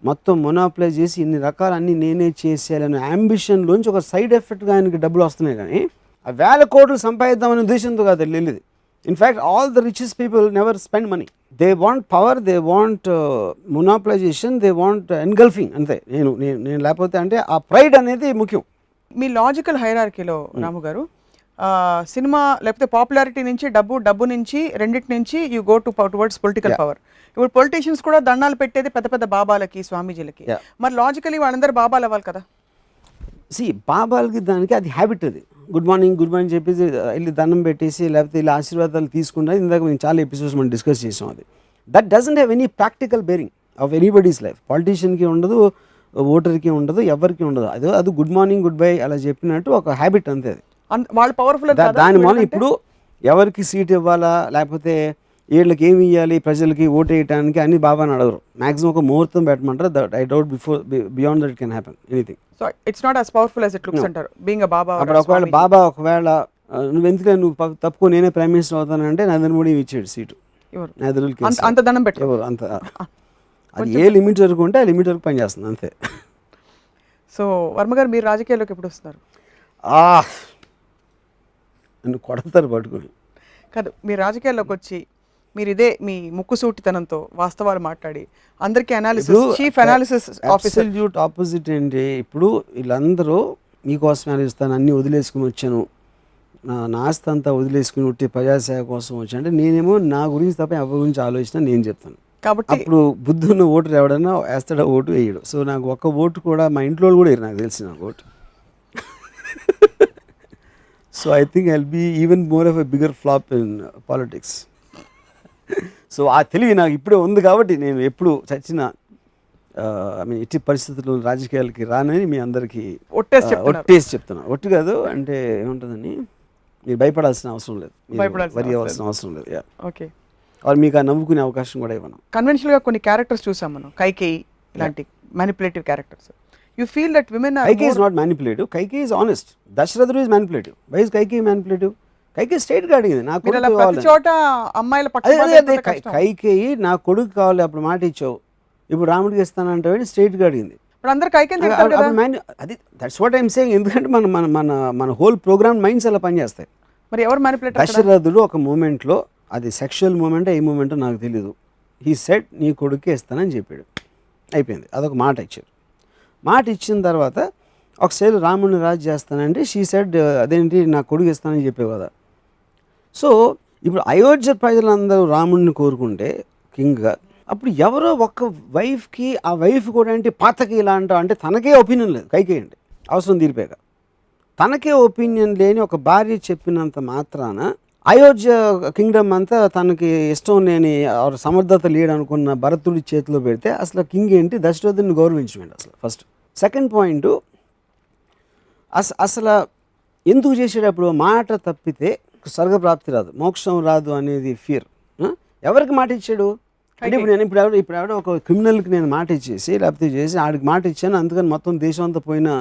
మొత్తం మొనాప్లై చేసి ఇన్ని రకాల అన్నీ నేనే చేసేయాలనే అంబిషన్లోంచి ఒక సైడ్ ఎఫెక్ట్గా ఆయనకి డబ్బులు వస్తున్నాయి. కానీ ఆ 1000 కోట్లు సంపాదిద్దామనే ఉద్దేశంతో కాదు వెళ్ళేది. In fact all the richest people never spend money. They want power, they want monopolization, they want engulfing. అంతే. నేను లేకపోతే అంటే ఆ ప్రైడ్ అనేది ముఖ్యం. మీ లాజికల్ హైరార్కీలో రాము గారు, సినిమా లేకపోతే పాపులారిటీ నుంచి డబ్బు నుంచి రెండింటి నుంచి you go towards political power. ఇప్పుడు పొలిటీషియన్స్ కూడా దండాలు పెట్టేది పెద్ద పెద్ద బాబాలకి, స్వామీజీలకి. మరి లాజికలీ వాళ్ళందరూ బాబాలు అవ్వాలి కదా. బాబాలకి దానికి అది హ్యాబిట్. అది గుడ్ మార్నింగ్ చెప్పేసి వెళ్ళి దండం పెట్టేసి లేకపోతే ఇలా ఆశీర్వాదాలు తీసుకుంటే, ఇందాక మేము చాలా ఎపిసోడ్స్ మనం డిస్కస్ చేసాం. అది that doesn't have any practical bearing of anybody's life. పాలిటీషియన్కి ఉండదు, ఓటర్కి ఉండదు, ఎవరికి ఉండదు. అది గుడ్ మార్నింగ్ గుడ్ బై అలా చెప్పినట్టు ఒక హ్యాబిట్ అంతే. అది వాళ్ళు పవర్ఫుల్. దాని వల్ల ఇప్పుడు ఎవరికి సీట్ ఇవ్వాలా, లేకపోతే వీళ్ళకి ఏమి ఇవ్వాలి, ప్రజలకి ఓటు వేయడానికి అని బాబాని అడగరు. మ్యాక్సిమం ఒక ముహూర్తం పెట్టమంటారు. I doubt beyond that can happen anything. So it's not as powerful as it looks అంటారు బీయింగ్ ఎ బాబా. అప్పుడు ఒకవేళ నువ్వు ఎందుకంటే నువ్వు తప్పుకో నేనే ప్రైమ్ మినిస్టర్ అవుతానంటే నరేంద్ర మోడీ ఇచ్చాడు సీటు. అంత దండం పెట్టు. అంత అది ఏ లిమిట్ వరకు ఉంటే ఆ లిమిట్ వరకు పనిచేస్తుంది అంతే. సో వర్మ గారు, మీరు రాజకీయాల్లోకి ఎప్పుడు వస్తున్నారు? నన్ను కొడతారు పట్టుకుని కాదు, మీరు రాజకీయాల్లోకి వచ్చి మీరు ఇదే మీ ముక్కుసూటితనంతో వాస్తవాలు మాట్లాడి అందరికీ చీఫ్ అనాలిసిస్ ఆఫీసర్ ఆపోజిట్ ఏంటి, ఇప్పుడు వీళ్ళందరూ మీకోసం ఆలోచిస్తాను, అన్నీ వదిలేసుకుని వచ్చాను, నా ఆస్తి అంతా వదిలేసుకుని ఉట్టి ప్రజాసేవ కోసం వచ్చాను అంటే, నేనేమో నా గురించి తప్ప ఎవరి గురించి ఆలోచించినా నేను చెప్తాను. కాబట్టి అప్పుడు బుద్ధున్న ఓటు ఎవడన్నా వేస్తాడా, ఓటు వేయడు. సో నాకు ఒక్క ఓటు కూడా మా ఇంట్లో కూడా వేయరు, నాకు తెలిసి నాకు vote. So I think I'll be even more of a bigger flop in politics. So ఆ తెలివి నాకు ఇప్పుడే ఉంది కాబట్టి నేను ఎప్పుడు చచ్చిన ఇట్టి పరిస్థితుల్లో రాజకీయాలకి రానని మీ అందరికీ ఒట్టేసి చెప్తున్నా. ఒట్టు కాదు అంటే ఏముంటుందని మీరు భయపడాల్సిన అవసరం లేదు, వరి అవ్వాల్సిన అవసరం లేదు. ఓకే, వాళ్ళు మీకు ఆ నవ్వుకునే అవకాశం కూడా ఇవ్వను. కన్వెన్షనల్గా కొన్ని క్యారెక్టర్స్ చూసాం మనం, కైకేయి ఇలాంటి manipulative characters. You feel that women are Kaikeyi is not manipulative. Kaikeyi is honest. Dasharatha is manipulative. Why is Kaikeyi manipulative? Kaikeyi స్ట్రైట్గా అడిగింది నా మీరు కొడుకు అలా ప్రతి కావాలి. చోట అమ్మాయిల అదే పక్షపాతం అదే అదే ఏంటంటే కష్టం. కైకేయి నా కొడుకు కావాలి, అప్పుడు మాట ఇచ్చావు, ఇప్పుడు రాముడికి ఇస్తానంటే స్ట్రైట్గా అడిగింది. ఇప్పుడు అందరు కైకేని తిడతారు కదా. అది దట్స్ వాట్ ఐఎమ్ సేయింగ్. ఎందుకంటే మన మన మన మన హోల్ ప్రోగ్రామ్ మైండ్స్ అలా పనిచేస్తాయి. మరి ఎవరు మ్యానిపులేటర్ అక్కడ? దశరథుడు ఒక మూమెంట్లో, అది సెక్షువల్ మూమెంట్ ఏ మూమెంటో నాకు తెలీదు, హీ సెడ్ నీ కొడుకే ఇస్తానని చెప్పాడు, అయిపోయింది. అదొక మాట ఇచ్చారు. మాట ఇచ్చిన తర్వాత ఒకసారి రాముడిని రాజు చేస్తానంటే షీ సెడ్ అదేంటి నా కొడుకు ఇస్తానని చెప్పావు కదా. సో ఇప్పుడు అయోధ్య ప్రజలందరూ రాముడిని కోరుకుంటే కింగ్గా, అప్పుడు ఎవరో ఒక వైఫ్కి, ఆ వైఫ్ కూడా అంటే పాతకి ఇలా అంటావు అంటే తనకే ఒపీనియన్ లేదు కైకేయండి, అవసరం తీరిపోయాక తనకే ఒపీనియన్ లేని ఒక భార్య చెప్పినంత మాత్రాన అయోధ్య కింగ్డమ్ అంతా తనకి ఇష్టం లేని సమర్థత లేడు అనుకున్న భరతుడి చేతిలో పెడితే అసలు కింగ్ ఏంటి, దశరథుడిని గౌరవించమండి అసలు ఫస్ట్. సెకండ్ పాయింట్, అసలు ఎందుకు చేసేటప్పుడు మాట తప్పితే స్వర్గప్రాప్తి రాదు, మోక్షం రాదు అనేది ఫియర్. ఎవరికి మాట ఇచ్చాడు అంటే ఇప్పుడు ఎవడో ఒక క్రిమినల్కి నేను మాట ఇచ్చేసి లేకపోతే చేసి ఆడికి మాట ఇచ్చాను అందుకని మొత్తం దేశం అంతా పోయినా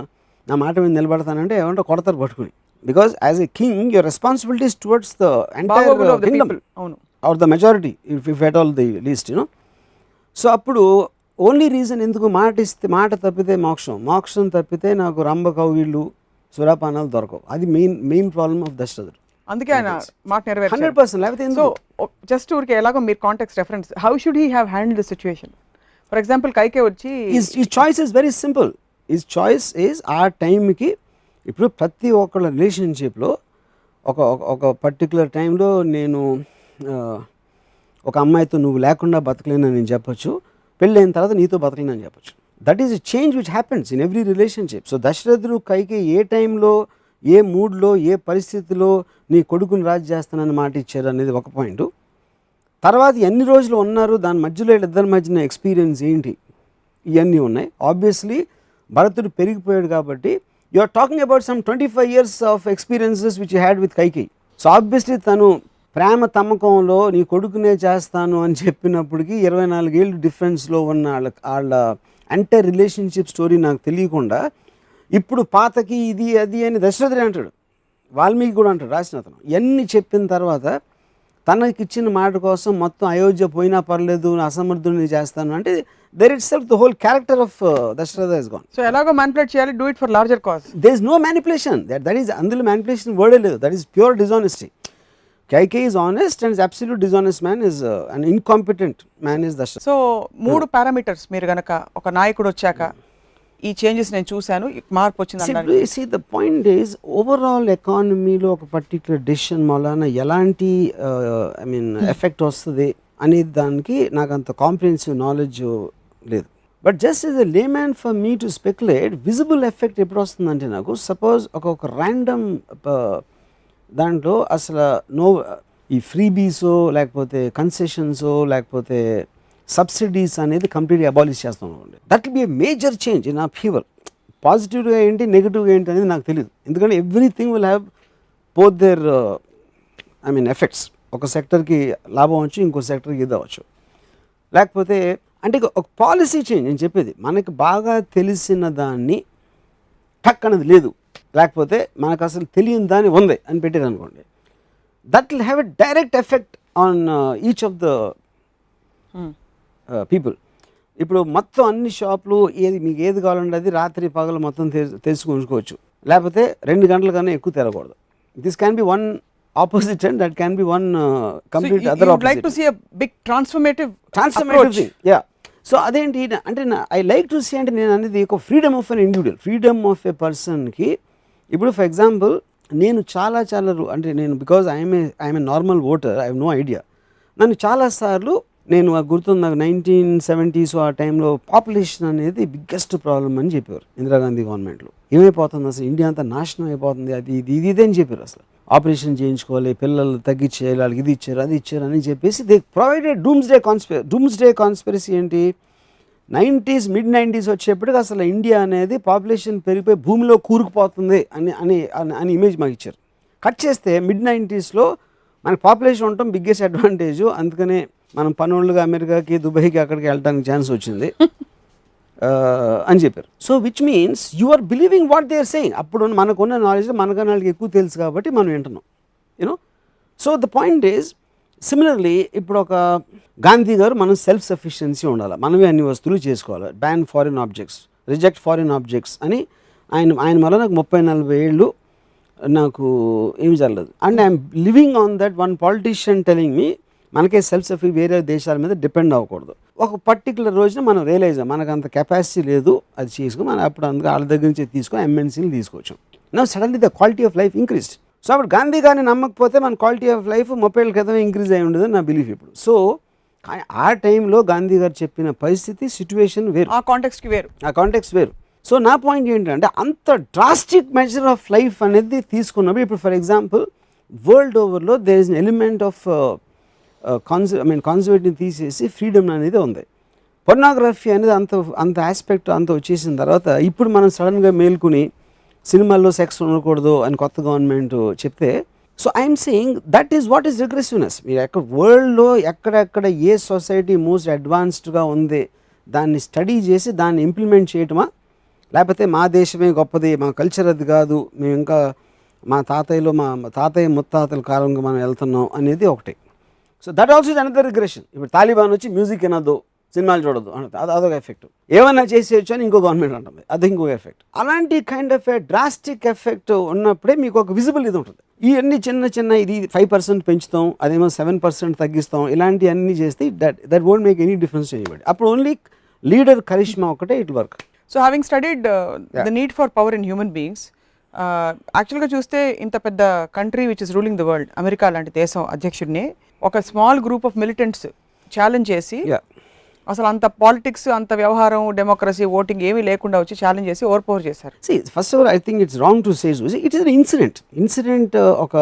నా మాట మీద నిలబడతానంటే ఏమంటే కొడతారు పట్టుకుని. Because as a king your responsibilities towards the entire kingdom or the majority if at all the least you know. So అప్పుడు ఓన్లీ రీజన్ ఎందుకు మాట తప్పితే మోక్షం తప్పితే నాకు రంభ కౌగిళ్ళు సురాపానాలు దొరకవు, అది మెయిన్ ప్రాబ్లమ్ ఆఫ్ దశరథుడు. అందుకే ఆయన మాట నెరవేర్చారు 100%. లేకపోతే సో జస్ట్ ఊరికే ఎలాగో మీరు context reference, how should he have handle the situation? For example Kaikeyi వచ్చి ఈ choice is very simple. Is choice is ఆ టైంకి, ఇప్పుడు ప్రతి ఒక్కళ్ళ రిలేషన్షిప్లో ఒక పర్టికులర్ టైంలో నేను ఒక అమ్మాయితో నువ్వు లేకుండా బతకలేనని నేను చెప్పొచ్చు, పెళ్ళైన తర్వాత నీతో బతకలేనని చెప్పొచ్చు. That is a change which happens in every relationship. So దశరథుడు కైకే ఏ టైంలో, ఏ మూడ్లో, ఏ పరిస్థితిలో నీ కొడుకుని రాజు చేస్తానని మాట ఇచ్చారు అనేది ఒక పాయింట్. తర్వాత ఎన్ని రోజులు ఉన్నారు, దాని మధ్యలో వీళ్ళిద్దరి మధ్యన ఎక్స్పీరియన్స్ ఏంటి, ఇవన్నీ ఉన్నాయి. ఆబ్వియస్లీ భరతుడు పెరిగిపోయాడు కాబట్టి you are talking about some 25 years of experiences which you had with Kaikeyi. So obviously తను ప్రేమ తమ్మకంలో నీ కొడుకునే చేస్తాను అని చెప్పినప్పటికీ 24 ఏళ్ళు డిఫరెన్స్లో ఉన్న వాళ్ళ ఎంటైర్ రిలేషన్షిప్ స్టోరీ నాకు తెలియకుండా ఇప్పుడు పాతకి ఇది అది అని దశరథుడే అంటాడు, వాల్మీకి కూడా అంటాడు రాసిన అతను. ఇవన్నీ చెప్పిన తర్వాత తనకిచ్చిన మాట కోసం మొత్తం అయోధ్య పోయినా పర్లేదు అసమర్థుడిని చేస్తాను అంటే there itself the whole character of Dasharatha is gone. So ఎలాగో మ్యానిపులేట్ చేయాలి, do it for larger cause. There is no manipulation, that is అందులో మ్యానిపులేషన్ వర్డే లేదు, that is pure dishonesty. Kaikeyi is honest and absolute dishonest man is an incompetent man is Dasharatha. So 3 parameters మీరు గనక ఒక నాయకుడు వచ్చాక ఈ చేంజెస్ నేను చూశాను, మార్పు వచ్చింది. See the point is overall ఎకానమీలో ఒక పర్టిక్యులర్ డెసిషన్ వలన ఎలాంటి ఎఫెక్ట్ వస్తుంది అనే దానికి నాకు అంత కాంప్రిహెన్సివ్ నాలెడ్జ్ లేదు. But just as a layman for me to speculate visible effect ఎప్పుడు వస్తుందంటే నాకు సపోజ్ ఒక ర్యాండమ్ దాంట్లో అసలు ఈ ఫ్రీబీసో లేకపోతే కన్సెషన్సో లేకపోతే సబ్సిడీస్ అనేది కంప్లీట్గా అబాలిష్ చేస్తాం. That will be a major change in upheaval. పాజిటివ్గా ఏంటి నెగిటివ్గా ఏంటి అనేది నాకు తెలియదు, ఎందుకంటే everything will have both their effects. ఒక సెక్టర్కి లాభం అవచ్చు, ఇంకో సెక్టర్కి ఇది అవ్వచ్చు. లేకపోతే అంటే ఒక పాలసీ చేంజ్ నేను చెప్పేది, మనకి బాగా తెలిసిన దాన్ని టక్ అనేది లేదు, లేకపోతే మనకు అసలు తెలియని దాన్ని ఉంది అని పెట్టారు అనుకోండి, that will have a direct effect on each of the people. ఇప్పుడు మొత్తం అన్ని షాపులు మీకు ఏది కావాలంటే అది రాత్రి పగలు మొత్తం తెలుసుకుంచుకోవచ్చు, లేకపోతే 2 గంటల కన్నా ఎక్కువ తెరకూడదు. This can be one opposite and that can be one complete other opposite. Like to see a big transformative thing. Yeah. So అదేంటి అంటే ఐ లైక్ టు సీ అంటే నేను అనేది ఒక freedom of an individual, freedom of a పర్సన్కి. ఇప్పుడు for example నేను చాలా అంటే నేను because I'm a normal voter, I have no idea. నన్ను చాలాసార్లు నేను గుర్తుంది నాకు 1970s ఆ టైంలో పాపులేషన్ అనేది బిగ్గెస్ట్ ప్రాబ్లమ్ అని చెప్పారు ఇందిరాగాంధీ గవర్నమెంట్లో. ఏమైపోతుంది అసలు ఇండియా అంతా నాశనం అయిపోతుంది, అది ఇది అని చెప్పారు. అసలు ఆపరేషన్ చేయించుకోవాలి, పిల్లలు తగ్గించేయాలి, వాళ్ళకి ఇది ఇచ్చారు అది ఇచ్చారు అని చెప్పేసి దే ప్రొవైడెడ్ డూమ్స్డే కాన్స్పిరసీ ఏంటి, 90s మిడ్ 90s వచ్చేప్పటికి అసలు ఇండియా అనేది పాపులేషన్ పెరిగిపోయి భూమిలో కూరుకుపోతుంది అని ఇమేజ్ మాకు ఇచ్చారు. కట్ చేస్తే మిడ్ 90sలో మనకి పాపులేషన్ ఉండటం బిగ్గెస్ట్ అడ్వాంటేజ్, అందుకనే మనం పనులుగా అమెరికాకి దుబాయ్కి అక్కడికి వెళ్ళడానికి ఛాన్స్ వచ్చింది అని చెప్పారు. So which means you are believing what they are saying. అప్పుడు మనకున్న నాలెడ్జ్ మనకన్నా వాళ్ళకి ఎక్కువ తెలుసు కాబట్టి మనం వింటున్నాం. You know so the point is similarly ఇప్పుడు ఒక గాంధీ గారు మనం సెల్ఫ్ సఫిషియన్సీ ఉండాలి, మనమే అన్ని వస్తువులు చేసుకోవాలి, ban foreign objects, reject foreign objects అని ఆయన వల్ల నాకు 30-40 ఏళ్ళు నాకు ఏమి జరగలేదు. And I'm living on that one politician telling me మనకే సెల్ఫ్ సఫీ వేరే దేశాల మీద డిపెండ్ అవ్వకూడదు. ఒక పర్టికులర్ రోజున మనం రియలైజ్ మనకు అంత కెపాసిటీ లేదు అది చేసుకుని మనం అప్పుడు అందుకు వాళ్ళ దగ్గర నుంచి తీసుకొని ఎంఎన్సీలు తీసుకోవచ్చు. నా suddenly the quality of life increased. So అప్పుడు గాంధీ గారిని నమ్మకపోతే మన క్వాలిటీ ఆఫ్ లైఫ్ 30 ఏళ్ళ క్రితమే ఇంక్రీజ్ అయి ఉండదు నా బిలీఫ్ ఇప్పుడు. సో ఆ టైంలో గాంధీ గారు చెప్పిన పరిస్థితి సిచ్యువేషన్ వేరు, ఆ కాంటెక్స్ట్ వేరు. సో నా పాయింట్ ఏంటంటే అంత డ్రాస్టిక్ మెజర్ ఆఫ్ లైఫ్ అనేది తీసుకున్నప్పుడు ఇప్పుడు ఫర్ ఎగ్జాంపుల్ వరల్డ్ ఓవర్లో there is an element of conservative తీసేసి ఫ్రీడమ్ అనేది ఉంది. పొర్నోగ్రఫీ అనేది అంత ఆస్పెక్ట్ అంత వచ్చేసిన తర్వాత ఇప్పుడు మనం సడన్గా మేల్కొని సినిమాల్లో సెక్స్ ఉండకూడదు అని కొత్త గవర్నమెంట్ చెప్తే, so I'm saying that is what is regressiveness. మీరు ఎక్కడ వరల్డ్లో ఎక్కడెక్కడ ఏ సొసైటీ మోస్ట్ అడ్వాన్స్డ్గా ఉంది దాన్ని స్టడీ చేసి దాన్ని ఇంప్లిమెంట్ చేయటమా, లేకపోతే మా దేశమే గొప్పది, మా కల్చర్ అది కాదు, మేము ఇంకా మా తాతయ్య ముత్తాతల కాలంగా మనం వెళ్తున్నాం అనేది ఒకటి. So that also is another regression. ఇప్పుడు తాలిబాన్ వచ్చి మ్యూజిక్ వినద్దు, సినిమాలు చూడదు అంటే అదొక ఎఫెక్ట్. ఏమన్నా చేసేయచ్చు అని ఇంకో గవర్నమెంట్ అంటుంది, అది ఇంకొక ఎఫెక్ట్. అలాంటి kind of A drastic effect ఉన్నప్పుడే మీకు ఒక విజిబుల్ ఇది ఉంటుంది. ఇవన్నీ చిన్న ఇది 5% పెంచుతాం, అదేమో 7% తగ్గిస్తాం, ఇలాంటివన్నీ చేస్తే that won't make any difference anybody. అప్పుడు ఓన్లీ లీడర్ కరిష్మా ఒకటే it work. So having studied the need for power in human beings, యాక్చువల్గా చూస్తే ఇంత పెద్ద country which is ruling the world, America లాంటి దేశం అధ్యక్షుడిని ఒక small group of militants challenge చేసి అసలు అంత పాలిటిక్స్, అంత వ్యవహారం, డెమోక్రసీ, ఓటింగ్ ఏమీ లేకుండా వచ్చి ఛాలెంజ్ చేసి ఓవర్ పవర్ చేశారు. First of all I think it's wrong to say it is an incident ఒక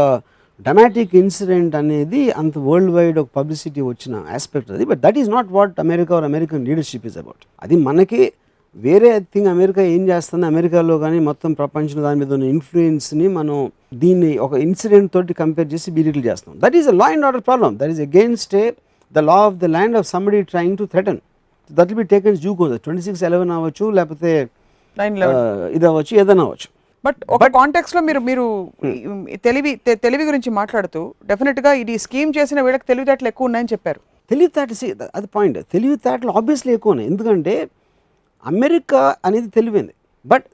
డ్రమాటిక్ ఇన్సిడెంట్ అనేది అంత వరల్డ్ వైడ్ ఒక పబ్లిసిటీ వచ్చిన ఆస్పెక్ట్ అది. But that is not what America or American leadership is about. అది మనకి వేరే థింగ్ అమెరికా ఏం చేస్తుంది, అమెరికాలో కానీ మొత్తం ప్రపంచం దాని మీద ఉన్న ఇన్ఫ్లుయెన్స్ని మనం దీన్ని ఒక ఇన్సిడెంట్ తోటి కంపేర్ చేసి బీరిట్లు చేస్తాం. That is a law and order problem. That is against the law of the land of somebody trying to threaten. That will be taken due course. 26/11 అవ్వచ్చు, లేకపోతే ఇది అవ్వచ్చు, ఏదైనా అవ్వచ్చు. బట్ ఒక కాంటెక్స్ట్ లో మీరు తెలివి గురించి మాట్లాడుతూ డెఫినెట్గా ఇది స్కీమ్ చేసిన వీళ్ళకి తెలివితేటలు ఎక్కువ ఉన్నాయని చెప్పారు. తెలివితేటలు అది పాయింట్. తెలివితేటలు ఆబ్వియస్లీ ఎక్కువ ఉన్నాయి, ఎందుకంటే అమెరికా అనేది తెలివింది. బట్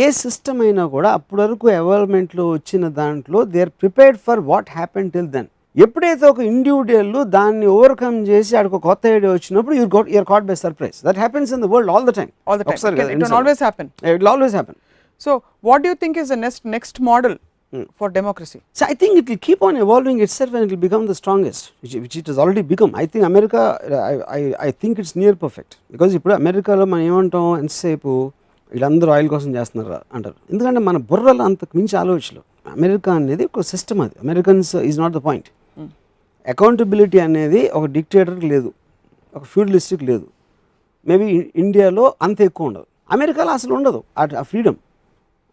ఏ సిస్టమ్ అయినా కూడా అప్పటి వరకు డెవలప్మెంట్లో వచ్చిన దాంట్లో they are prepared for what happen till then. ఎప్పుడైతే ఒక ఇండివిజువల్ దాన్ని ఓవర్కమ్ చేసి ఆడికి ఒక కొత్త ఐడియా వచ్చినప్పుడు you're caught by surprise. That happens in the world all the time. It will always happen. So what do you think is the next model for democracy? So I think it will keep on evolving itself and it will become the strongest, which it has already become. I think America, I think it's near perfect. Because ఇప్పుడు అమెరికాలో మనం ఏమంటాం, ఎంతసేపు వీళ్ళందరూ oil కోసం చేస్తున్నారు అంటారు. ఎందుకంటే మన బుర్రలు అంతకు మించి ఆలోచనలు. అమెరికా అనేది ఒక సిస్టమ్, అది Americans is not the point. Accountability అనేది ఒక డిక్టేటర్కి లేదు, ఒక ఫ్యూడలిస్టిక్ లేదు. మేబీ ఇండియాలో అంత ఎక్కువ ఉండదు, అమెరికాలో అసలు ఉండదు ఆ ఫ్రీడమ్.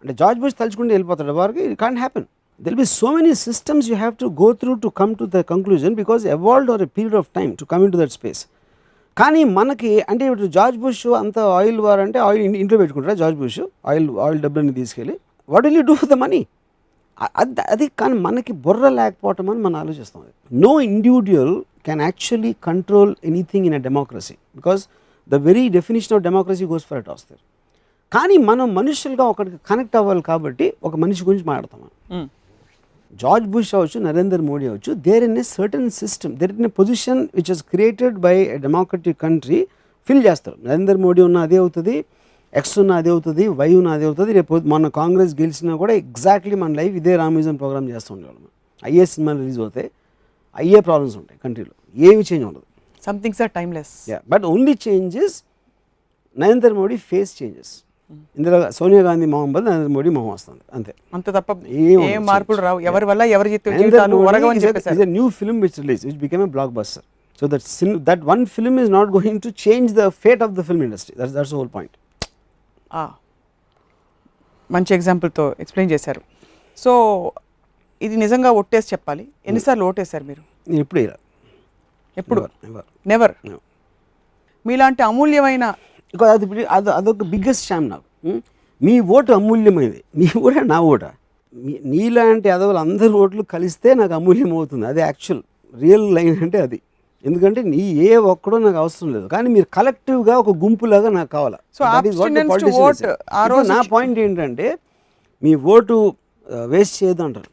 అంటే జార్జ్ బుష్ తలుచుకుంటే వెళ్ళిపోతాడు వారికి. It can't happen. There will be so many systems you have to go through to come to the conclusion because evolved over a period of time to come in to that space. కానీ మనకి అంటే ఇప్పుడు George bush అంత oil war అంటే oil ఇంట్లో పెట్టుకుంటారా George bush oil డబ్బులని తీసుకెళ్ళి what will you do for the money? అది కానీ మనకి బుర్ర లేకపోవటం అని మనం ఆలోచిస్తాం. No individual can actually control anything in a democracy because the very definition of democracy goes for it వస్తారు. కానీ మనం మనుషులుగా ఒకరికి కనెక్ట్ అవ్వాలి కాబట్టి ఒక మనిషి గురించి మాట్లాడతాం. జార్జ్ బుష్ అవ్వచ్చు, నరేంద్ర మోడీ అవ్వచ్చు, they're in a certain system, they're in a position which is created by a democratic country fill చేస్తారు. నరేంద్ర మోడీ ఉన్న అదే అవుతుంది, ఎక్స్ ఉన్న అదే అవుతుంది, వై ఉన్న అదే అవుతుంది. రేపు మన కాంగ్రెస్ గెలిచినా కూడా ఎగ్జాక్ట్లీ మన లైఫ్ ఇదే రామిజం ప్రోగ్రామ్ చేస్తూ ఉండేవాళ్ళం. అయ్యే సినిమాలు రిలీజ్ అవుతాయి, అయ్యే ప్రాబ్లమ్స్ ఉంటాయి కంట్రీలో, ఏమి చేంజ్ ఉండదు. Some things are timeless. But only changes Narendra Modi face changes. ఇందులో సోనియా గాంధీ మొహం బదులు నరేంద్ర మోడీ మొహం వస్తుంది, అంతే. అంత తప్ప ఏ మార్పులు రావు. ఎవరి వల్ల ఎవరి జీవితాలు ఒరగవని చెప్పేశారు. It's a new film which released, which became a blockbuster. So that one film is not going to change the fate of the film industry. That's the whole point. మంచి ఎగ్జాంపుల్తో ఎక్స్ప్లెయిన్ చేశారు. సో ఇది నిజంగా ఒట్టేసి చెప్పాలి, ఎన్నిసార్లు ఓటేశారు మీరు? ఎప్పుడు? నెవర్. మీలాంటి అమూల్యమైన అదొక బిగ్గెస్ట్ షామ్ నాకు. మీ ఓటు అమూల్యమైనది, మీ ఓట నా ఓట. నీలాంటి ఎదవలు అందరి ఓట్లు కలిస్తే నాకు అమూల్యం అవుతుంది. అది యాక్చువల్ రియల్ లైన్ అంటే అది. ఎందుకంటే నీ ఏ ఒక్కడో నాకు అవసరం లేదు, కానీ మీరు కలెక్టివ్గా ఒక గుంపులాగా నాకు కావాలా. So, abstinence to vote, ఆ రోజు నా పాయింట్ ఏంటంటే మీ ఓటు వేస్ట్ చేయదు అంటారు.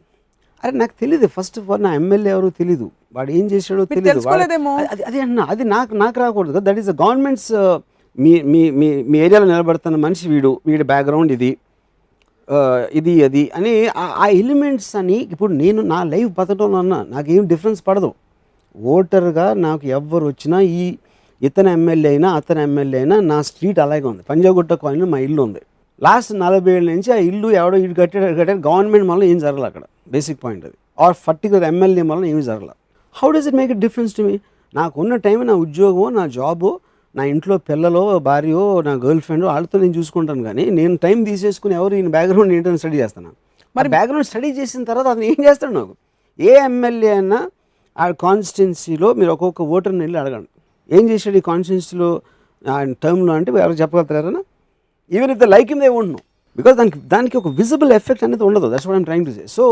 అరే నాకు తెలియదు, ఫస్ట్ ఆఫ్ ఆల్ నా ఎమ్మెల్యే ఎవరో తెలీదు, వాడు ఏం చేశాడో తెలియదు. తెలుసుకోలేదేమో. అది అన్న అది నాకు రాకూడదు కదా. That is the governments. మీ మీ మీ మీ ఏరియాలో నిలబడుతున్న మనిషి వీడి బ్యాక్గ్రౌండ్ ఇది అది అని ఆ ఎలిమెంట్స్ అని. ఇప్పుడు నేను నా లైఫ్ బతకడంలో అన్నా నాకేం డిఫరెన్స్ పడదు. ఓటర్గా నాకు ఎవ్వరు వచ్చినా ఇతను ఎమ్మెల్యే అయినా అతను ఎమ్మెల్యే అయినా నా స్ట్రీట్ అలాగే ఉంది. పంజాగుట్ట కాలనీ మా ఇల్లు ఉంది. లాస్ట్ 40 ఏళ్ళ నుంచి ఆ ఇల్లు ఎవడో ఇటు కట్టాడు గవర్నమెంట్ వల్ల ఏం జరగలేదు అక్కడ. బేసిక్ పాయింట్ అది. ఆర్ పర్టికులర్ ఎమ్మెల్యే వల్ల ఏమీ జరగలేదు. How does it make it difference to me? నాకున్న టైం నా ఉద్యోగమో నా జాబో నా ఇంట్లో పిల్లలో భార్యో నా గర్ల్ ఫ్రెండ్ వాళ్ళతో నేను చూసుకుంటాను. కానీ నేను టైం తీసేసుకుని ఎవరు ఈయన బ్యాక్గ్రౌండ్ ఏంటని స్టడీ చేస్తాను. మరి బ్యాక్గ్రౌండ్ స్టడీ చేసిన తర్వాత అతను ఏం చేస్తాడు నాకు? ఏ ఎమ్మెల్యే అయినా ఆ కాన్స్టిట్యున్సీలో మీరు ఒక్కొక్క ఓటర్ని వెళ్ళి అడగండి ఏం చేశాడు ఈ కాన్స్టిట్యున్సీలో టర్మ్లో అంటే ఎవరు చెప్పగలుగుతారా? Even if the like him they won't know, because దానికి ఒక విజిబుల్ ఎఫెక్ట్ అనేది ఉండదు. That's what I'm trying to say. So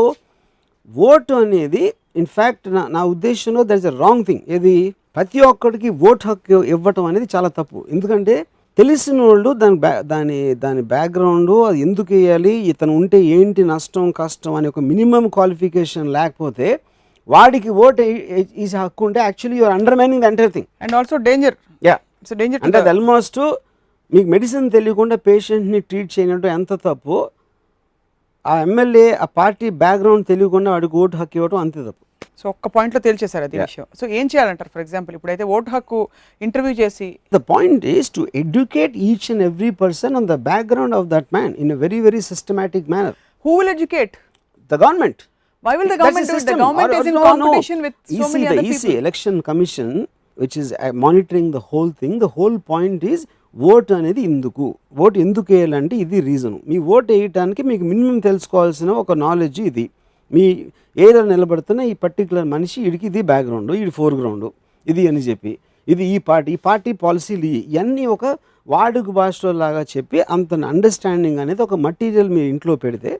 vote అనేది ఇన్ఫ్యాక్ట్ నా ఉద్దేశంలో that is a wrong thing. ఇది ప్రతి ఒక్కడికి ఓటు హక్కు ఇవ్వటం అనేది చాలా తప్పు. ఎందుకంటే తెలిసిన వాళ్ళు దాని బ్యాక్గ్రౌండ్ అది ఎందుకు వేయాలి, ఇతను ఉంటే ఏంటి నష్టం కష్టం అని ఒక మినిమం క్వాలిఫికేషన్ లేకపోతే వాడికి ఓటు ఈ హక్కు ఉంటే actually you're undermining the entire thing. And also danger. Yeah, అంటే అది ఆల్మోస్ట్ మీకు మెడిసిన్ తెలియకుండా పేషెంట్ని ట్రీట్ చేయనట్టు ఎంత తప్పు, ఆ ఎమ్మెల్యే ఆ పార్టీ బ్యాక్గ్రౌండ్ తెలియకుండా వాడికి ఓటు హక్కు ఇవ్వడం అంతే తప్పు. సో ఒక్క పాయింట్లో తేల్చేశారు అది విషయం. సో ఏం చేయాలంటారు? ఫర్ ఎగ్జాంపుల్ ఇప్పుడైతే ఓటు హక్కు ఇంటర్వ్యూ చేసి the point is to educate each and every person on the background of that man in a very very systematic manner. Who will educate? The government. Why will the government do it? The government is in competition with so many other people. The election commission which is monitoring the whole thing, the whole point is vote అనేది vote ఎందుకు వేయాలంటే ఇది reason. మీ vote వేయటానికి మీకు minimum తెలుసుకోవాల్సిన ఒక knowledge ఇది. మీ ఏదో నిలబడుతున్న ఈ పర్టికులర్ మనిషి వీడికి ఇది బ్యాక్గ్రౌండ్, ఇది ఫోర్గ్రౌండ్ ఇది అని చెప్పి ఇది ఈ పార్టీ పాలసీలు ఇవన్నీ ఒక వాడుక భాషలో లాగా చెప్పి అంత అండర్స్టాండింగ్ అనేది ఒక మటీరియల్ మీరు ఇంట్లో పెడితే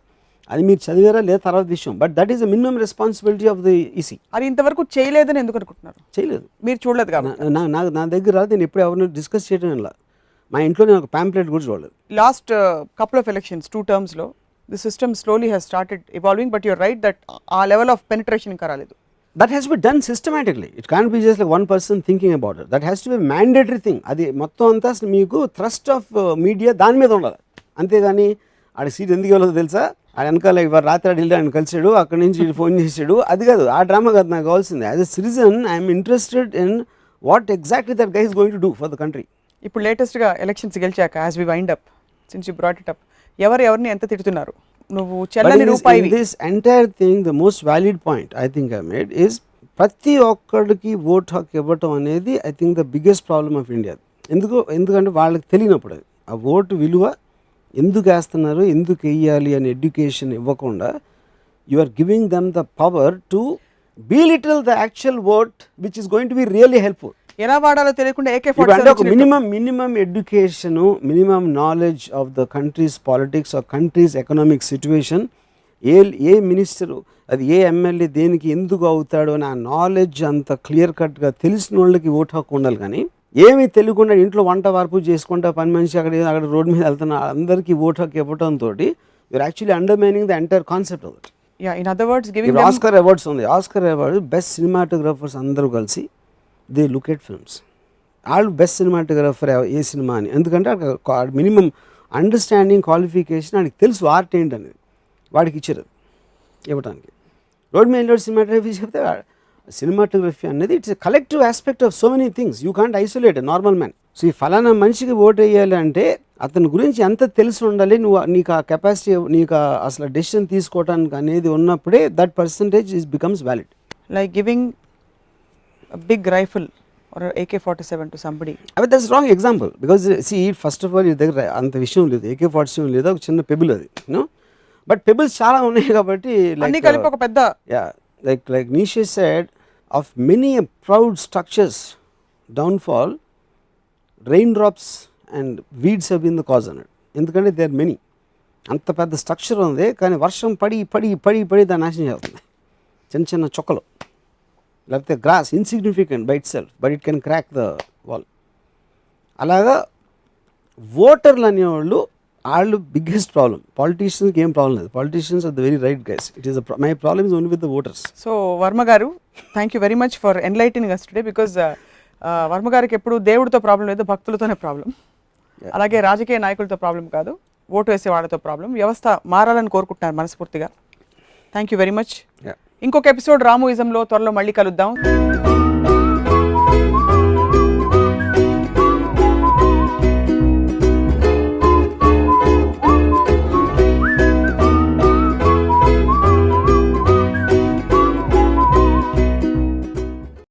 అది మీరు చదివారా లేదా తర్వాత విషయం. But that is the minimum responsibility of the EC. అది ఇంతవరకు చేయలేదని ఎందుకు అనుకుంటున్నారు? చేయలేదు, మీరు చూడలేదు కాబట్టి. నా దగ్గర నేను ఎప్పుడు ఎవరిని డిస్కస్ చేయడం ఇలా మా ఇంట్లో నేను ఒక ప్యాంప్లెట్ కూడా చూడలేదు. లాస్ట్ కపుల్ ఆఫ్ ఎలక్షన్స్ 2 టర్మ్స్లో the system slowly has started evolving, but you're right that ఆ లెవెల్ ఆఫ్ పెనిట్రేషన్ ఇంకా రాలేదు. That has to be done systematically. It can't be just like one person thinking about it. That has to be a mandatory thing. అది మొత్తం అంతా మీకు thrust of media దాని మీద ఉండాలి. అంతేగాని ఆడ సీట్ ఎందుకు ఇవ్వలేదు తెలుసా, ఆడ వెనకాల ఇవాళ రాత్రి ఆడ వెళ్ళి ఆయన కలిసాడు, అక్కడి నుంచి ఫోన్ చేసాడు, అది కాదు, ఆ డ్రామా కాదు నాకు కావాల్సింది. As a citizen I'm interested in what exactly that guy is going to do for the country. ఇప్పుడు లేటెస్ట్గా ఎలక్షన్స్ గెలిచాక as we wind up since you brought it up, ఎవరిని ఎంత తిడుతున్నారు? నువ్వు చెల్లని రూపాయి. This entire thing the most valid point I think I made is ప్రతి ఒక్కడికి ఓట్ హక్కు ఇవ్వటం అనేది I think the biggest problem of India. ఎందుకంటే వాళ్ళకి తెలియనప్పుడు అది ఆ ఓటు విలువ ఎందుకు వేస్తున్నారు, ఎందుకు వేయాలి అని ఎడ్యుకేషన్ ఇవ్వకుండా you are giving them the power to belittle the actual vote which is going to be really helpful. ఎలా వాడాలో తెలియకుండా minimum education, minimum knowledge of the country's politics or country's economic situation, ఏ minister అది ఏ MLA దేనికి ఎందుకు అవుతాడు అని ఆ నాలెడ్జ్ అంత క్లియర్ కట్గా తెలిసిన వాళ్ళకి ఓటు హక్కు ఉండాలి. కానీ ఏమీ తెలియకుండా ఇంట్లో వంట వార్పు చేసుకుంటా పని మనిషి అక్కడ రోడ్డు మీద వెళ్తున్న అందరికీ ఓటు హక్కు ఇవ్వడంతో you're actually undermining the entire concept of it. In other words giving Oscar awards ఉంది. ఆస్కర్ అవార్డు బెస్ట్ సినిమాటోగ్రాఫర్స్ అందరూ కలిసి దే లుక్ ఎట్ ఫిల్మ్స్. వాళ్ళు బెస్ట్ సినిమాటోగ్రాఫర్ ఏ సినిమా అని, ఎందుకంటే మినిమం అండర్స్టాండింగ్ క్వాలిఫికేషన్ వాడికి తెలుసు ఆర్ట్ ఏంటనేది, వాడికి ఇచ్చారు ఇవ్వడానికి. రోడ్ మీద సినిమాటోగ్రఫీ చెప్తే సినిమాటోగ్రఫీ అనేది it's a collective aspect of so many things. You can't isolate normal man. So ఈ ఫలానా మనిషికి ఓట్ వేయాలి అంటే అతని గురించి ఎంత తెలిసి ఉండాలి, నీకు ఆ కెపాసిటీ, నీకు అసలు డెసిషన్ తీసుకోవడానికి అనేది ఉన్నప్పుడే that percentage is becomes valid. Like giving a big rifle or AK-47 to somebody. I mean, that's wrong example because see, first of all, దగ్గర అంత విషయం లేదు, AK-47 లేదు, ఒక చిన్న పెబుల్ అది, బట్ పెబుల్స్ చాలా ఉన్నాయి కాబట్టి అన్ని కలిపి ఒక పెద్ద like Nietzsche said, of many proud structures downfall, raindrops and weeds have been the cause on it. ఎందుకంటే దే ఆర్ మెనీ అంత పెద్ద స్ట్రక్చర్ ఉంది, కానీ వర్షం పడి పడి పడి పడి దాన్ని నాశనం చేస్తుంది. చిన్న చిన్న చుక్కలు, లేకపోతే gross insignificant by itself but it can crack the wall. అలాగా ఓటర్లు అనేవాళ్ళు వాళ్ళు బిగ్గెస్ట్ ప్రాబ్లం. పాలిటీషియన్స్కి ఏం ప్రాబ్లం లేదు. Politicians are the very right guys. It is my problem is only with the voters. So Varma garu, thank you very much for enlightening us today. Because Varma గారికి ఎప్పుడు దేవుడితో problem లేదు, భక్తులతోనే ప్రాబ్లం. అలాగే రాజకీయ నాయకులతో ప్రాబ్లం కాదు, ఓటు వేసే వాళ్ళతో ప్రాబ్లం. వ్యవస్థ మారాలని కోరుకుంటున్నారు మనస్ఫూర్తిగా. Thank you very much. ఇంకొక ఎపిసోడ్ రామోయిజంలో త్వరలో మళ్ళీ కలుద్దాం.